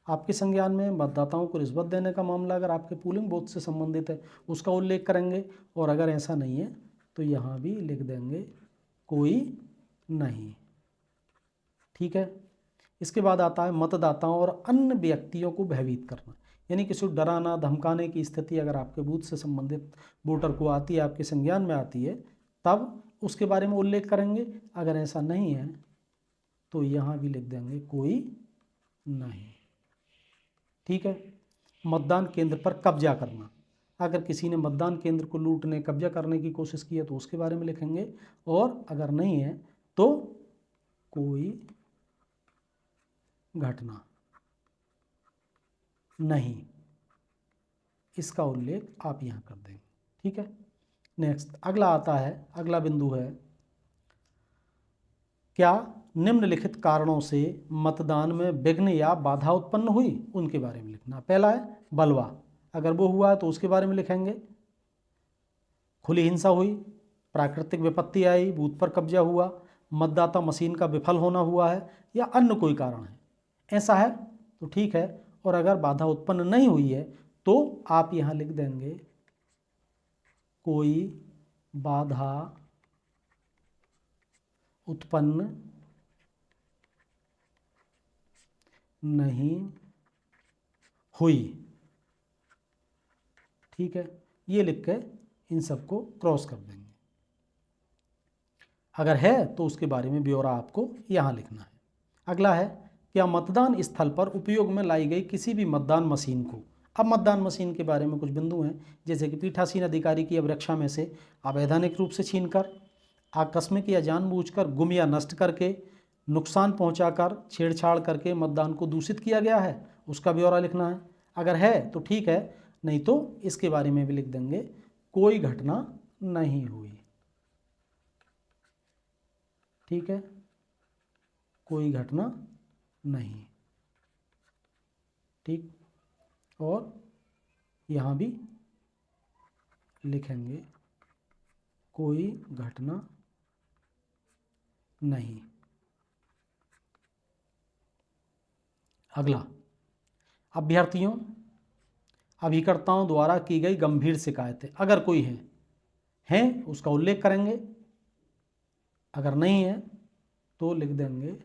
आपके संज्ञान में मतदाताओं को रिश्वत देने का मामला अगर आपके पोलिंग बूथ से संबंधित है उसका उल्लेख करेंगे, और अगर ऐसा नहीं है तो यहाँ भी लिख देंगे कोई नहीं। ठीक है, इसके बाद आता है मतदाताओं और अन्य व्यक्तियों को भयभीत करना, यानी किसी को डराना धमकाने की स्थिति अगर आपके बूथ से संबंधित वोटर को आती है, आपके संज्ञान में आती है, तब उसके बारे में उल्लेख करेंगे। अगर ऐसा नहीं है तो यहाँ भी लिख देंगे कोई नहीं। ठीक है, मतदान केंद्र पर कब्जा करना, अगर किसी ने मतदान केंद्र को लूटने कब्जा करने की कोशिश की है तो उसके बारे में लिखेंगे, और अगर नहीं है तो कोई घटना नहीं, इसका उल्लेख आप यहाँ कर देंगे। ठीक है। नेक्स्ट अगला आता है, अगला बिंदु है, क्या निम्नलिखित कारणों से मतदान में विघ्न या बाधा उत्पन्न हुई, उनके बारे में लिखना। पहला है बलवा, अगर वो हुआ है तो उसके बारे में लिखेंगे। खुली हिंसा हुई, प्राकृतिक विपत्ति आई, बूथ पर कब्जा हुआ, मतदाता मशीन का विफल होना हुआ है, या अन्य कोई कारण है, ऐसा है तो ठीक है। और अगर बाधा उत्पन्न नहीं हुई है तो आप यहाँ लिख देंगे कोई बाधा उत्पन्न नहीं हुई। ठीक है, ये लिख के इन सबको क्रॉस कर देंगे। अगर है तो उसके बारे में ब्यौरा आपको यहाँ लिखना है। अगला है, क्या मतदान स्थल पर उपयोग में लाई गई किसी भी मतदान मशीन को। अब मतदान मशीन के बारे में कुछ बिंदु हैं, जैसे कि पीठासीन अधिकारी की अवरक्षा में से अवैधानिक रूप से छीनकर, आकस्मिक या जानबूझकर गुम या नष्ट करके, नुकसान पहुंचाकर, छेड़छाड़ करके मतदान को दूषित किया गया है, उसका ब्यौरा लिखना है। अगर है तो ठीक है, नहीं तो इसके बारे में भी लिख देंगे कोई घटना नहीं हुई। ठीक है, कोई घटना नहीं। ठीक, और यहाँ भी लिखेंगे कोई घटना नहीं। अगला, अभ्यर्थियों अभिकर्ताओं द्वारा की गई गंभीर शिकायतें, अगर कोई है उसका उल्लेख करेंगे, अगर नहीं है तो लिख देंगे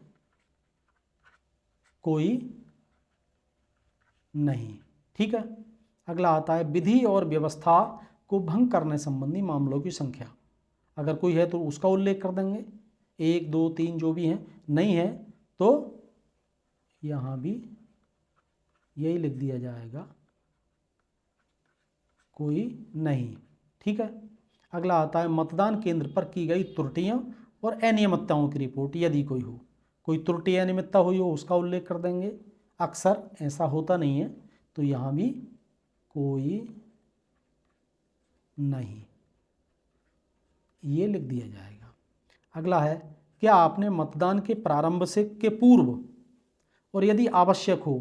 कोई नहीं। ठीक है। अगला आता है, विधि और व्यवस्था को भंग करने संबंधी मामलों की संख्या, अगर कोई है तो उसका उल्लेख कर देंगे, 1 2 3 जो भी हैं। नहीं है तो यहाँ भी यही लिख दिया जाएगा कोई नहीं। ठीक है। अगला आता है, मतदान केंद्र पर की गई त्रुटियां और अनियमितताओं की रिपोर्ट, यदि कोई हो, कोई त्रुटि अनियमितता हुई हो उसका उल्लेख कर देंगे। अक्सर ऐसा होता नहीं है तो यहाँ भी कोई नहीं, ये लिख दिया जाएगा। अगला है, क्या आपने मतदान के प्रारंभ से के पूर्व और यदि आवश्यक हो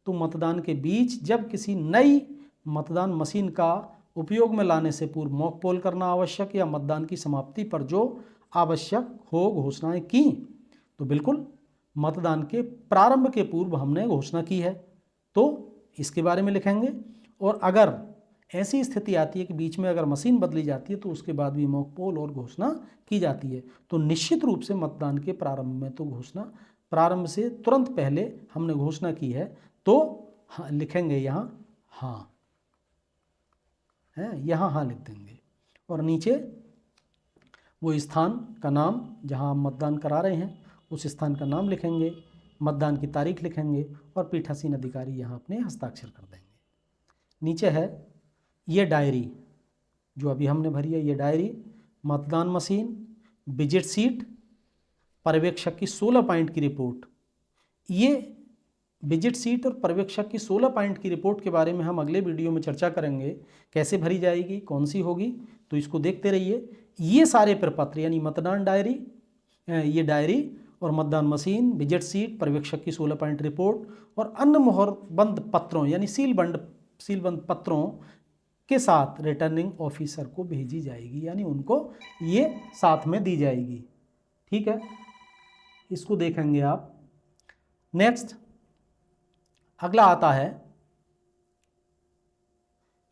तो मतदान के बीच जब किसी नई मतदान मशीन का उपयोग में लाने से पूर्व मॉक पोल करना आवश्यक या मतदान की समाप्ति पर जो आवश्यक हो घोषणाएं की। तो बिल्कुल मतदान के प्रारंभ के पूर्व हमने घोषणा की है तो इसके बारे में लिखेंगे। और अगर ऐसी स्थिति आती है कि बीच में अगर मशीन बदली जाती है तो उसके बाद भी मॉक पोल और घोषणा की जाती है, तो निश्चित रूप से मतदान के प्रारंभ में तो घोषणा, प्रारंभ से तुरंत पहले हमने घोषणा की है तो हाँ लिखेंगे यहाँ हाँ है, यहाँ हाँ लिख देंगे। और नीचे वो स्थान का नाम जहाँ हम मतदान करा रहे हैं उस स्थान का नाम लिखेंगे, मतदान की तारीख लिखेंगे और पीठासीन अधिकारी यहाँ अपने हस्ताक्षर कर देंगे। नीचे है ये डायरी जो अभी हमने भरी है, ये डायरी, मतदान मशीन, विजिट सीट, पर्यवेक्षक की 16 पॉइंट की रिपोर्ट। ये विजिट सीट और पर्यवेक्षक की 16 पॉइंट की रिपोर्ट के बारे में हम अगले वीडियो में चर्चा करेंगे, कैसे भरी जाएगी, कौन सी होगी, तो इसको देखते रहिए। ये सारे प्रपत्र यानी मतदान डायरी, ये डायरी और मतदान मशीन, विजिट सीट, पर्यवेक्षक की 16 पॉइंट रिपोर्ट और अन्य मोहरबंद पत्रों यानी सीलबंद पत्रों के साथ रिटर्निंग ऑफिसर को भेजी जाएगी, यानी उनको ये साथ में दी जाएगी। ठीक है, इसको देखेंगे आप। नेक्स्ट अगला आता है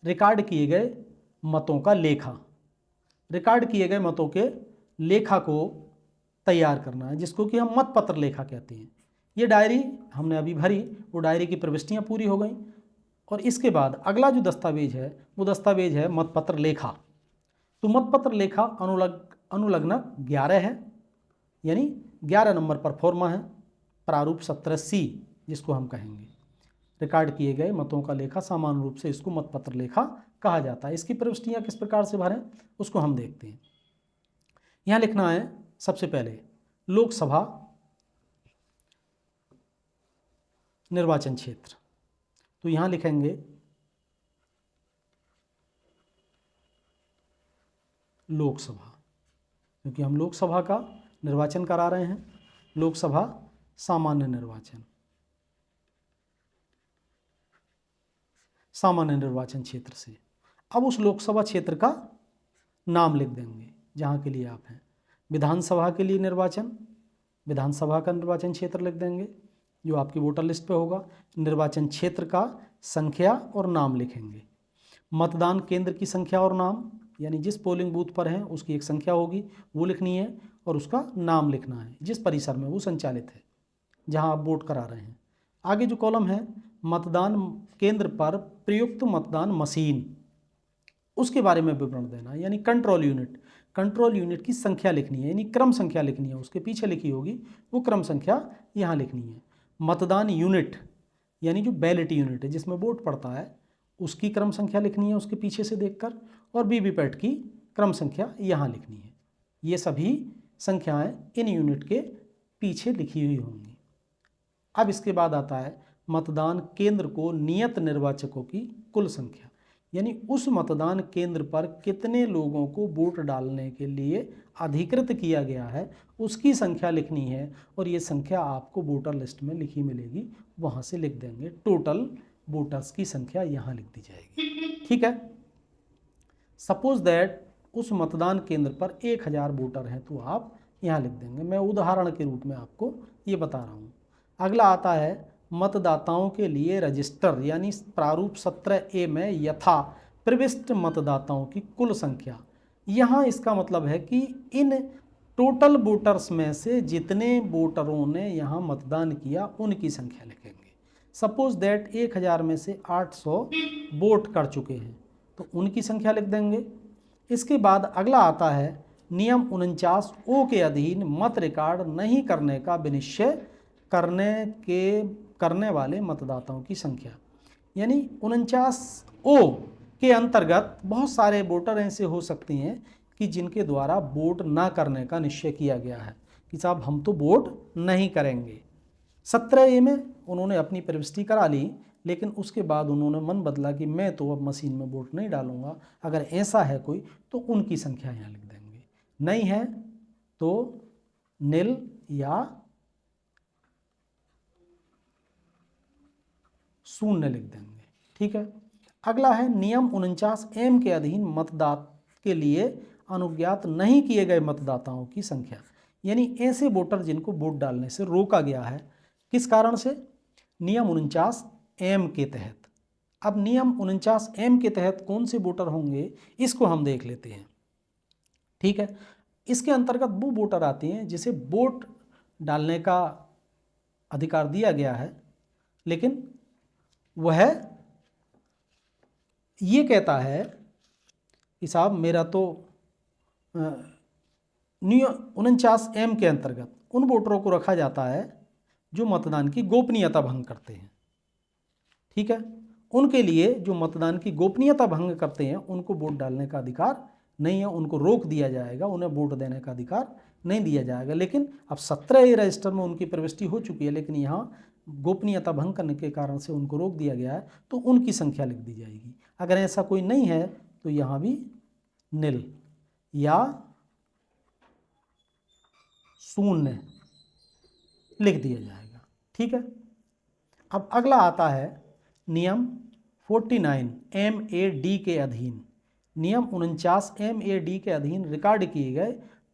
रिकॉर्ड किए गए मतों का लेखा। रिकॉर्ड किए गए मतों के लेखा को तैयार करना है, जिसको कि हम मतपत्र लेखा कहते हैं। ये डायरी हमने अभी भरी, वो डायरी की प्रविष्टियां पूरी हो गई और इसके बाद अगला जो दस्तावेज है वो दस्तावेज है मतपत्र लेखा। तो मतपत्र लेखा अनुलग्नक 11 है, यानी 11 नंबर पर फॉर्मा है, प्रारूप 17C जिसको हम कहेंगे। रिकॉर्ड किए गए मतों का लेखा, सामान्य रूप से इसको मतपत्र लेखा कहा जाता है। इसकी प्रविष्टियाँ किस प्रकार से भरें उसको हम देखते हैं। यहाँ लिखना है सबसे पहले लोकसभा निर्वाचन क्षेत्र, तो यहाँ लिखेंगे लोकसभा, क्योंकि हम लोकसभा का निर्वाचन करा रहे हैं। लोकसभा सामान्य निर्वाचन, सामान्य निर्वाचन क्षेत्र से अब उस लोकसभा क्षेत्र का नाम लिख देंगे जहाँ के लिए आप हैं। विधानसभा के लिए निर्वाचन, विधानसभा का निर्वाचन क्षेत्र लिख देंगे जो आपकी वोटर लिस्ट पे होगा। निर्वाचन क्षेत्र का संख्या और नाम लिखेंगे। मतदान केंद्र की संख्या और नाम, यानी जिस पोलिंग बूथ पर है उसकी एक संख्या होगी वो लिखनी है और उसका नाम लिखना है, जिस परिसर में वो संचालित है जहां आप वोट करा रहे हैं। आगे जो कॉलम है मतदान केंद्र पर प्रयुक्त मतदान मशीन, उसके बारे में विवरण देना, यानी कंट्रोल यूनिट, कंट्रोल यूनिट की संख्या लिखनी है, यानी क्रम संख्या लिखनी है। उसके पीछे लिखी होगी वो क्रम संख्या यहाँ लिखनी है। मतदान यूनिट यानी जो बैलेट यूनिट है जिसमें वोट पड़ता है उसकी क्रम संख्या लिखनी है उसके पीछे से देखकर, और वीवीपैट की क्रम संख्या यहाँ लिखनी है। ये सभी संख्याएं इन यूनिट के पीछे लिखी हुई होंगी। अब इसके बाद आता है मतदान केंद्र को नियत निर्वाचकों की कुल संख्या, यानी उस मतदान केंद्र पर कितने लोगों को वोट डालने के लिए अधिकृत किया गया है उसकी संख्या लिखनी है, और ये संख्या आपको वोटर लिस्ट में लिखी मिलेगी, वहाँ से लिख देंगे। टोटल वोटर्स की संख्या यहाँ लिख दी जाएगी। ठीक है, सपोज दैट उस मतदान केंद्र पर 1000 वोटर हैं तो आप यहाँ लिख देंगे। मैं उदाहरण के रूप में आपको ये बता रहा हूँ। अगला आता है मतदाताओं के लिए रजिस्टर, यानी प्रारूप 17A में यथा प्रविष्ट मतदाताओं की कुल संख्या। यहाँ इसका मतलब है कि इन टोटल वोटर्स में से जितने वोटरों ने यहाँ मतदान किया उनकी संख्या लिखेंगे। सपोज दैट 1000 में से 800 वोट कर चुके हैं तो उनकी संख्या लिख देंगे। इसके बाद अगला आता है नियम 49O के अधीन मत रिकॉर्ड नहीं करने का विनिश्चय करने वाले मतदाताओं की संख्या, यानी 49O के अंतर्गत बहुत सारे वोटर ऐसे हो सकते हैं कि जिनके द्वारा वोट ना करने का निश्चय किया गया है कि साहब हम तो वोट नहीं करेंगे। 17A में उन्होंने अपनी प्रविष्टि करा ली, लेकिन उसके बाद उन्होंने मन बदला कि मैं तो अब मशीन में वोट नहीं डालूंगा। अगर ऐसा है कोई तो उनकी संख्या यहाँ लिख देंगे, नहीं है तो नील या शून्य लिख देंगे। ठीक है, अगला है नियम 49M के अधीन मतदाता के लिए अनुज्ञात नहीं किए गए मतदाताओं की संख्या, यानी ऐसे वोटर जिनको वोट डालने से रोका गया है, किस कारण से? नियम 49M के तहत। अब नियम 49M के तहत कौन से वोटर होंगे इसको हम देख लेते हैं। ठीक है, इसके अंतर्गत वो वोटर आते हैं जिसे वोट डालने का अधिकार दिया गया है, लेकिन वह ये कहता है कि साहब मेरा तो नियम 49M के अंतर्गत उन वोटरों को रखा जाता है जो मतदान की गोपनीयता भंग करते हैं। ठीक है, उनके लिए जो मतदान की गोपनीयता भंग करते हैं उनको वोट डालने का अधिकार नहीं है, उनको रोक दिया जाएगा, उन्हें वोट देने का अधिकार नहीं दिया जाएगा। लेकिन अब 17A रजिस्टर में उनकी प्रविष्टि हो चुकी है, लेकिन यहाँ गोपनीयता भंग करने के कारण से उनको रोक दिया गया है, तो उनकी संख्या लिख दी जाएगी। अगर ऐसा कोई नहीं है तो यहाँ भी नील या शून्य लिख दिया जाएगा। ठीक है, अब अगला आता है नियम 49MAD के अधीन, नियम 49MAD के अधीन रिकॉर्ड किए गए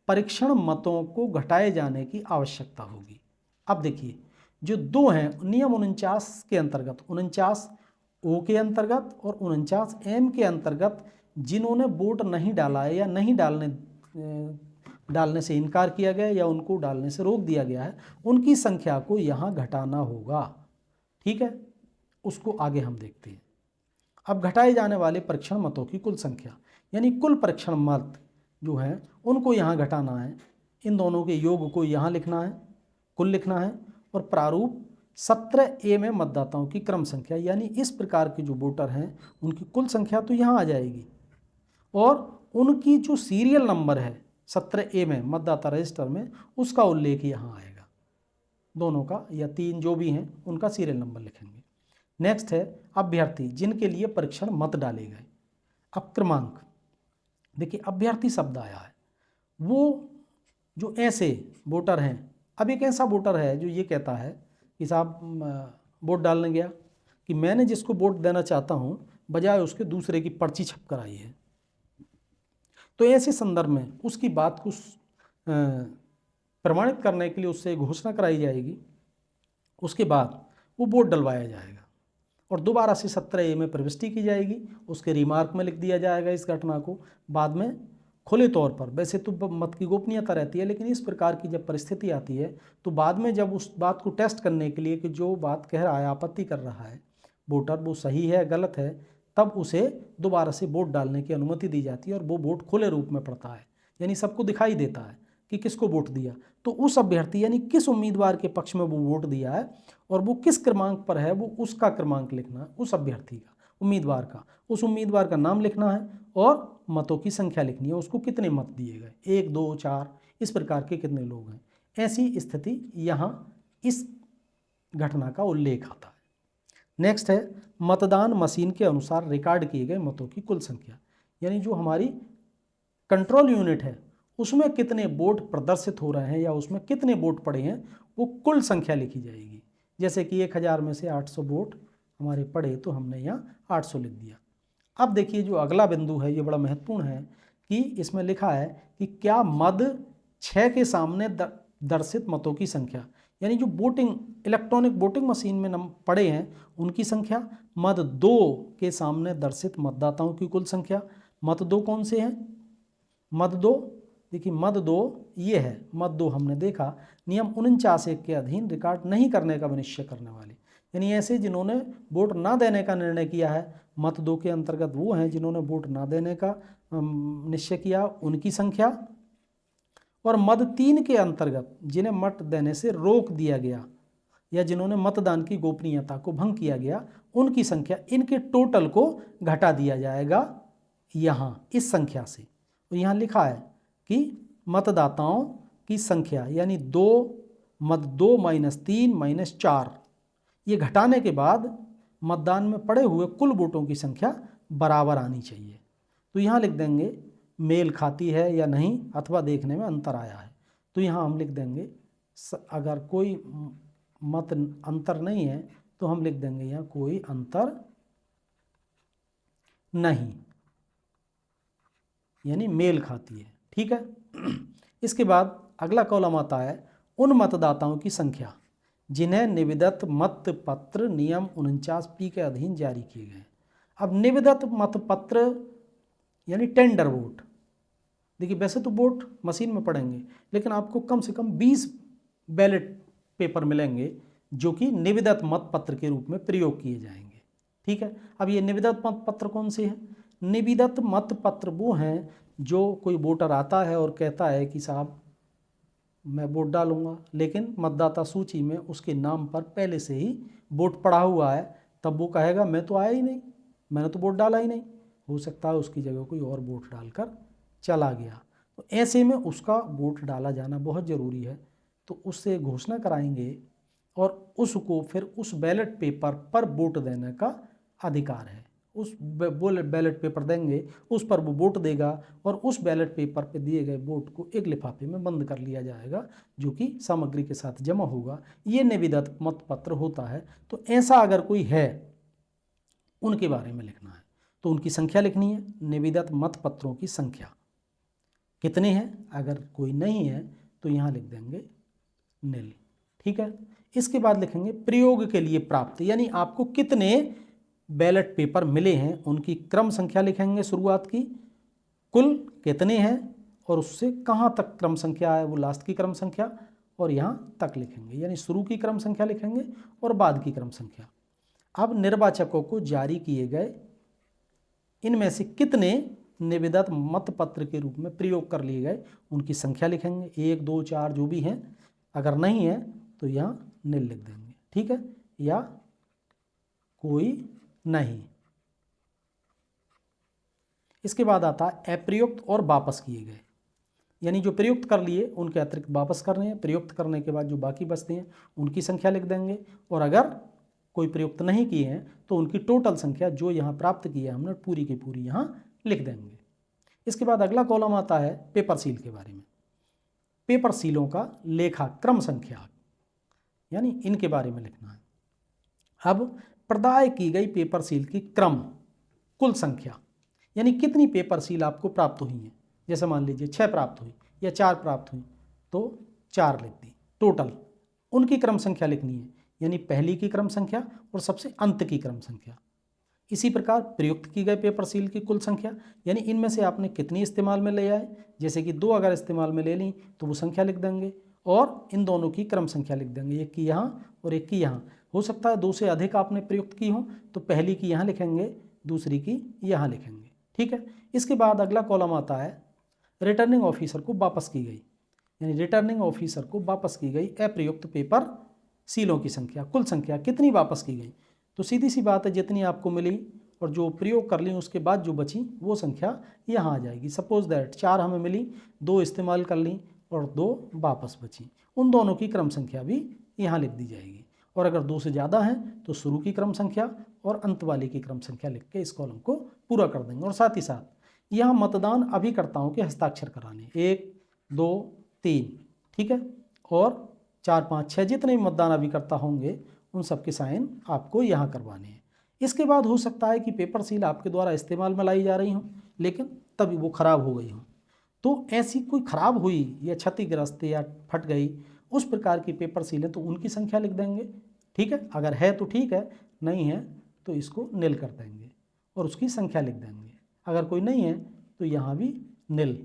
परीक्षण मतों को घटाए जाने की आवश्यकता होगी। अब देखिए जो दो हैं नियम 49 के अंतर्गत, 49O के अंतर्गत और 49M के अंतर्गत जिन्होंने वोट नहीं डाला है या नहीं डालने से इनकार किया गया या उनको डालने से रोक दिया गया है, उनकी संख्या को यहाँ घटाना होगा। ठीक है, उसको आगे हम देखते हैं। अब घटाए जाने वाले परीक्षण मतों की कुल संख्या, यानी कुल परीक्षण मत जो हैं उनको यहाँ घटाना है। इन दोनों के योग को यहाँ लिखना है, कुल लिखना है, और प्रारूप 17A में मतदाताओं की क्रम संख्या, यानी इस प्रकार के जो वोटर हैं उनकी कुल संख्या तो यहाँ आ जाएगी और उनकी जो सीरियल नंबर है 17A में मतदाता रजिस्टर में उसका उल्लेख यहाँ आएगा, दोनों का या तीन जो भी हैं उनका सीरियल नंबर लिखेंगे। नेक्स्ट है अभ्यर्थी जिनके लिए परीक्षण मत डाले गए। अब क्रमांक देखिए, अभ्यर्थी शब्द आया है, वो जो ऐसे वोटर हैं, अब एक ऐसा वोटर है जो ये कहता है कि साहब वोट डालने गया कि मैंने जिसको वोट देना चाहता हूँ बजाय उसके दूसरे की पर्ची छप कर आई है, तो ऐसे संदर्भ में उसकी बात को प्रमाणित करने के लिए उससे घोषणा कराई जाएगी, उसके बाद वो वोट डलवाया जाएगा और दोबारा से 17A में प्रविष्टि की जाएगी, उसके रिमार्क में लिख दिया जाएगा इस घटना को। बाद में खुले तौर पर, वैसे तो मत की गोपनीयता रहती है, लेकिन इस प्रकार की जब परिस्थिति आती है तो बाद में जब उस बात को टेस्ट करने के लिए कि जो बात कह रहा है, आपत्ति कर रहा है वोटर, वो सही है गलत है, तब उसे दोबारा से वोट डालने की अनुमति दी जाती है और वो वोट खुले रूप में पड़ता है, यानी सबको दिखाई देता है कि किसको वोट दिया। तो उस अभ्यर्थी यानी किस उम्मीदवार के पक्ष में वो वोट दिया है और वो किस क्रमांक पर है, वो उसका क्रमांक लिखना है, उस अभ्यर्थी का, उम्मीदवार का, उस उम्मीदवार का नाम लिखना है और मतों की संख्या लिखनी है, उसको कितने मत दिए गए, 1 2 4 इस प्रकार के कितने लोग हैं। ऐसी स्थिति यहाँ इस घटना का उल्लेख आता है। नेक्स्ट है मतदान मशीन के अनुसार रिकॉर्ड किए गए मतों की कुल संख्या, यानी जो हमारी कंट्रोल यूनिट है उसमें कितने वोट प्रदर्शित हो रहे हैं या उसमें कितने वोट पड़े हैं, वो कुल संख्या लिखी जाएगी। जैसे कि 1000 में से 800 वोट हमारे पड़े तो हमने यहाँ 800 लिख दिया। अब देखिए जो अगला बिंदु है ये बड़ा महत्वपूर्ण है कि इसमें लिखा है कि क्या मद 6 के सामने दर्शित मतों की संख्या, यानी जो वोटिंग इलेक्ट्रॉनिक वोटिंग मशीन में पड़े हैं उनकी संख्या, मद 2 के सामने दर्शित मतदाताओं की कुल संख्या। मत 2 कौन से हैं? मद 2 देखिए, मद 2 ये है, मद 2 हमने देखा नियम 49(1) के अधीन रिकॉर्ड नहीं करने का निश्चय करने वाले, यानी ऐसे जिन्होंने वोट ना देने का निर्णय किया है। मत 2 के अंतर्गत वो हैं जिन्होंने वोट ना देने का निश्चय किया, उनकी संख्या। और मद 3 के अंतर्गत जिन्हें मत देने से रोक दिया गया या जिन्होंने मतदान की गोपनीयता को भंग किया गया, उनकी संख्या, इनके टोटल को घटा दिया जाएगा यहाँ इस संख्या से। तो यहाँ लिखा है कि मतदाताओं की संख्या यानी 2 मद 2 -3 -4 ये घटाने के बाद मतदान में पड़े हुए कुल वोटों की संख्या बराबर आनी चाहिए। तो यहाँ लिख देंगे मेल खाती है या नहीं, अथवा देखने में अंतर आया है। तो यहाँ हम लिख देंगे अगर कोई मत अंतर नहीं है तो हम लिख देंगे यहाँ कोई अंतर नहीं, यानी मेल खाती है। ठीक है। इसके बाद अगला कॉलम आता है उन मतदाताओं की संख्या जिन्हें निविदत मत पत्र नियम 49P के अधीन जारी किए गए। अब निविदत मत पत्र यानी टेंडर वोट, देखिए वैसे तो वोट मशीन में पड़ेंगे लेकिन आपको कम से कम 20 बैलेट पेपर मिलेंगे जो कि निविदत मत पत्र के रूप में प्रयोग किए जाएंगे। ठीक है। अब ये निविदत मत पत्र कौन से हैं? निविदत मत पत्र वो हैं जो कोई वोटर आता है और कहता है कि साहब मैं वोट डालूंगा, लेकिन मतदाता सूची में उसके नाम पर पहले से ही वोट पड़ा हुआ है, तब वो कहेगा मैं तो आया ही नहीं, मैंने तो वोट डाला ही नहीं। हो सकता है उसकी जगह कोई और वोट डालकर चला गया, तो ऐसे में उसका वोट डाला जाना बहुत ज़रूरी है। तो उससे घोषणा कराएंगे और उसको फिर उस बैलेट पेपर पर वोट देने का अधिकार है। उस बैलेट पेपर देंगे, उस पर वो वोट देगा और उस बैलेट पेपर पे दिए गए वोट को एक लिफाफे में बंद कर लिया जाएगा जो कि सामग्री के साथ जमा होगा। ये निविदत मत पत्र होता है। तो ऐसा अगर कोई है उनके बारे में लिखना है तो उनकी संख्या लिखनी है। निविदत मत पत्रों की संख्या कितने हैं, अगर कोई नहीं है तो यहाँ लिख देंगे नील। ठीक है। इसके बाद लिखेंगे प्रयोग के लिए प्राप्त, यानी आपको कितने बैलेट पेपर मिले हैं उनकी क्रम संख्या लिखेंगे शुरुआत की, कुल कितने हैं और उससे कहाँ तक क्रम संख्या है वो लास्ट की क्रम संख्या, और यहाँ तक लिखेंगे यानी शुरू की क्रम संख्या लिखेंगे और बाद की क्रम संख्या। अब निर्वाचकों को जारी किए गए इनमें से कितने निविदत मत पत्र के रूप में प्रयोग कर लिए गए उनकी संख्या लिखेंगे, 1 2 4 जो भी हैं। अगर नहीं है तो यहाँ नील लिख देंगे। ठीक है, या कोई नहीं। इसके बाद आता है अप्रयुक्त और वापस किए गए, यानी जो प्रयुक्त कर लिए उनके अतिरिक्त वापस करने हैं। प्रयुक्त करने के बाद जो बाकी बचते हैं उनकी संख्या लिख देंगे, और अगर कोई प्रयुक्त नहीं किए हैं तो उनकी टोटल संख्या जो यहाँ प्राप्त की है हमने पूरी की पूरी यहाँ लिख देंगे। इसके बाद अगला कॉलम आता है पेपर सील के बारे में। पेपर सीलों का लेखा क्रम संख्या, यानी इनके बारे में लिखना है। अब प्रदाय की गई पेपर सील की क्रम कुल संख्या, यानी कितनी पेपर सील आपको प्राप्त हुई हैं। जैसे मान लीजिए 6 प्राप्त हुई या 4 प्राप्त हुई तो 4 लिख दी, टोटल उनकी क्रम संख्या लिखनी है, यानी पहली की क्रम संख्या और सबसे अंत की क्रम संख्या। इसी प्रकार प्रयुक्त की गई पेपर सील की कुल संख्या, यानी इनमें से आपने कितनी इस्तेमाल में ले आए। जैसे कि 2 अगर इस्तेमाल में ले ली तो वो संख्या लिख देंगे, और इन दोनों की क्रम संख्या लिख देंगे, एक की यहाँ और एक की यहाँ। हो सकता है 2 से अधिक आपने प्रयुक्त की हो तो पहली की यहाँ लिखेंगे, दूसरी की यहाँ लिखेंगे, ठीक है। इसके बाद अगला कॉलम आता है रिटर्निंग ऑफिसर को वापस की गई, यानी रिटर्निंग ऑफिसर को वापस की गई अप्रयुक्त पेपर सीलों की संख्या, कुल संख्या कितनी वापस की गई। तो सीधी सी बात है, जितनी आपको मिली और जो प्रयोग कर ली उसके बाद जो बची वो संख्या यहाँ आ जाएगी। सपोज दैट 4 हमें मिली, 2 इस्तेमाल कर ली और 2 वापस बची, उन दोनों की क्रम संख्या भी यहाँ लिख दी जाएगी। और अगर 2 से ज़्यादा हैं तो शुरू की क्रम संख्या और अंत वाली की क्रम संख्या लिख के इस कॉलम को पूरा कर देंगे। और साथ ही साथ यहाँ मतदान अभिकर्ताओं के हस्ताक्षर कराने, 1 2 3, ठीक है, और 4 5 6 जितने भी मतदान अभिकर्ता होंगे उन सबके साइन आपको यहाँ करवाने हैं। इसके बाद हो सकता है कि पेपर सील आपके द्वारा इस्तेमाल में लाई जा रही हो लेकिन तभी वो खराब हो गई हो, तो ऐसी कोई खराब हुई या क्षतिग्रस्त या फट गई उस प्रकार की पेपर सीलें तो उनकी संख्या लिख देंगे, ठीक है। अगर है तो ठीक है, नहीं है तो इसको नील कर देंगे और उसकी संख्या लिख देंगे। अगर कोई नहीं है तो यहाँ भी नील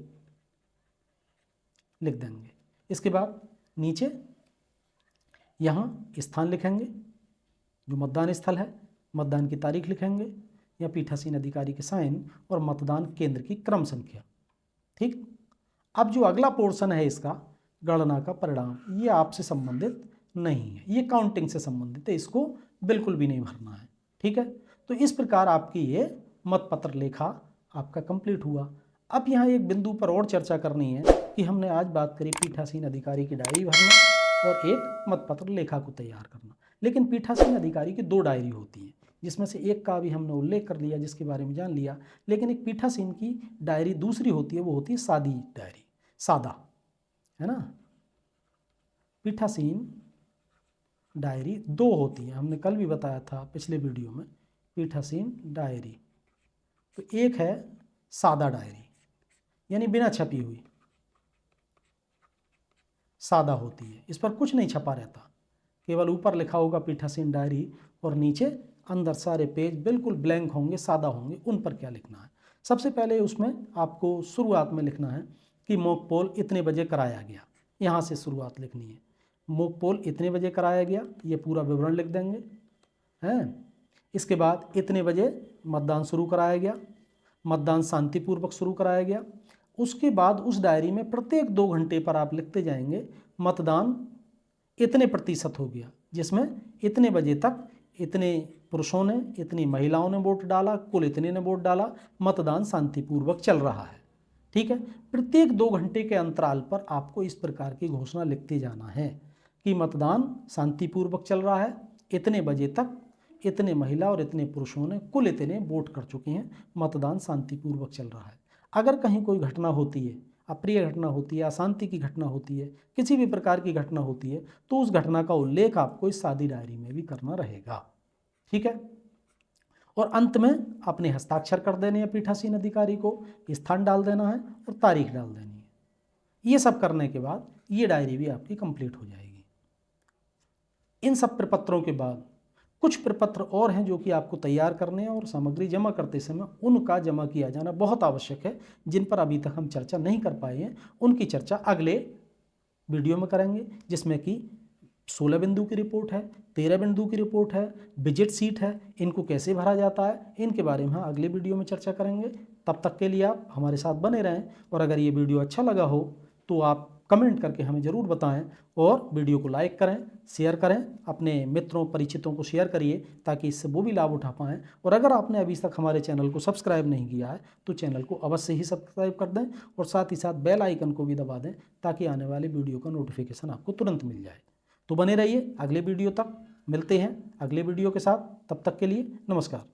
लिख देंगे। इसके बाद नीचे यहाँ स्थान लिखेंगे, जो मतदान स्थल है, मतदान की तारीख लिखेंगे या पीठासीन अधिकारी के साइन और मतदान केंद्र की क्रम संख्या, ठीक। अब जो अगला पोर्शन है इसका गणना का परिणाम, ये आपसे संबंधित नहीं है, ये काउंटिंग से संबंधित है, इसको बिल्कुल भी नहीं भरना है, ठीक है। तो इस प्रकार आपकी ये मतपत्र लेखा आपका कंप्लीट हुआ। अब यहाँ एक बिंदु पर और चर्चा करनी है कि हमने आज बात करी पीठासीन अधिकारी की डायरी भरना और एक मतपत्र लेखा को तैयार करना, लेकिन पीठासीन अधिकारी की 2 डायरी होती हैं, जिसमें से एक का भी हमने उल्लेख कर लिया, जिसके बारे में जान लिया। लेकिन एक पीठासीन की डायरी दूसरी होती है, वो होती है सादी डायरी, सादा, है ना। पीठासीन डायरी 2 होती है, हमने कल भी बताया था पिछले वीडियो में, पीठासीन डायरी। तो एक है सादा डायरी, यानी बिना छपी हुई, सादा होती है, इस पर कुछ नहीं छपा रहता, केवल ऊपर लिखा होगा पीठासीन डायरी और नीचे अंदर सारे पेज बिल्कुल ब्लैंक होंगे, सादा होंगे। उन पर क्या लिखना है, सबसे पहले उसमें आपको शुरुआत में लिखना है कि मॉक पोल इतने बजे कराया गया, यहाँ से शुरुआत लिखनी है। मॉक पोल इतने बजे कराया गया, ये पूरा विवरण लिख देंगे, हैं। इसके बाद इतने बजे मतदान शुरू कराया गया, मतदान शांतिपूर्वक शुरू कराया गया। उसके बाद उस डायरी में प्रत्येक 2 घंटे पर आप लिखते जाएंगे मतदान इतने प्रतिशत हो गया, जिसमें इतने बजे तक इतने पुरुषों ने, इतनी महिलाओं ने वोट डाला, कुल इतने ने वोट डाला, मतदान शांतिपूर्वक चल रहा है, ठीक है। प्रत्येक 2 घंटे के अंतराल पर आपको इस प्रकार की घोषणा लिखते जाना है कि मतदान शांतिपूर्वक चल रहा है, इतने बजे तक इतने महिला और इतने पुरुषों ने कुल इतने वोट कर चुके हैं, मतदान शांतिपूर्वक चल रहा है। अगर कहीं कोई घटना होती है, अप्रिय घटना होती है, अशांति की घटना होती है, किसी भी प्रकार की घटना होती है, तो उस घटना का उल्लेख आपको इस सादी डायरी में भी करना रहेगा, ठीक है। और अंत में अपने हस्ताक्षर कर देने हैं पीठासीन अधिकारी को, स्थान डाल देना है और तारीख डाल देनी है। ये सब करने के बाद ये डायरी भी आपकी कंप्लीट हो जाएगी। इन सब प्रपत्रों के बाद कुछ प्रपत्र और हैं जो कि आपको तैयार करने हैं और सामग्री जमा करते समय उनका जमा किया जाना बहुत आवश्यक है, जिन पर अभी तक हम चर्चा नहीं कर पाए हैं। उनकी चर्चा अगले वीडियो में करेंगे, जिसमें कि 16 बिंदु की रिपोर्ट है, 13 बिंदु की रिपोर्ट है, विजिट सीट है, इनको कैसे भरा जाता है, इनके बारे में अगले वीडियो में चर्चा करेंगे। तब तक के लिए आप हमारे साथ बने रहें, और अगर ये वीडियो अच्छा लगा हो तो आप कमेंट करके हमें ज़रूर बताएं और वीडियो को लाइक करें, शेयर करें, अपने मित्रों परिचितों को शेयर करिए ताकि इससे वो भी लाभ उठा पाएँ। और अगर आपने अभी तक हमारे चैनल को सब्सक्राइब नहीं किया है तो चैनल को अवश्य ही सब्सक्राइब कर दें और साथ ही साथ बेल आइकन को भी दबा दें ताकि आने वाले वीडियो का नोटिफिकेशन आपको तुरंत मिल जाए। तो बने रहिए, अगले वीडियो तक मिलते हैं अगले वीडियो के साथ। तब तक के लिए नमस्कार।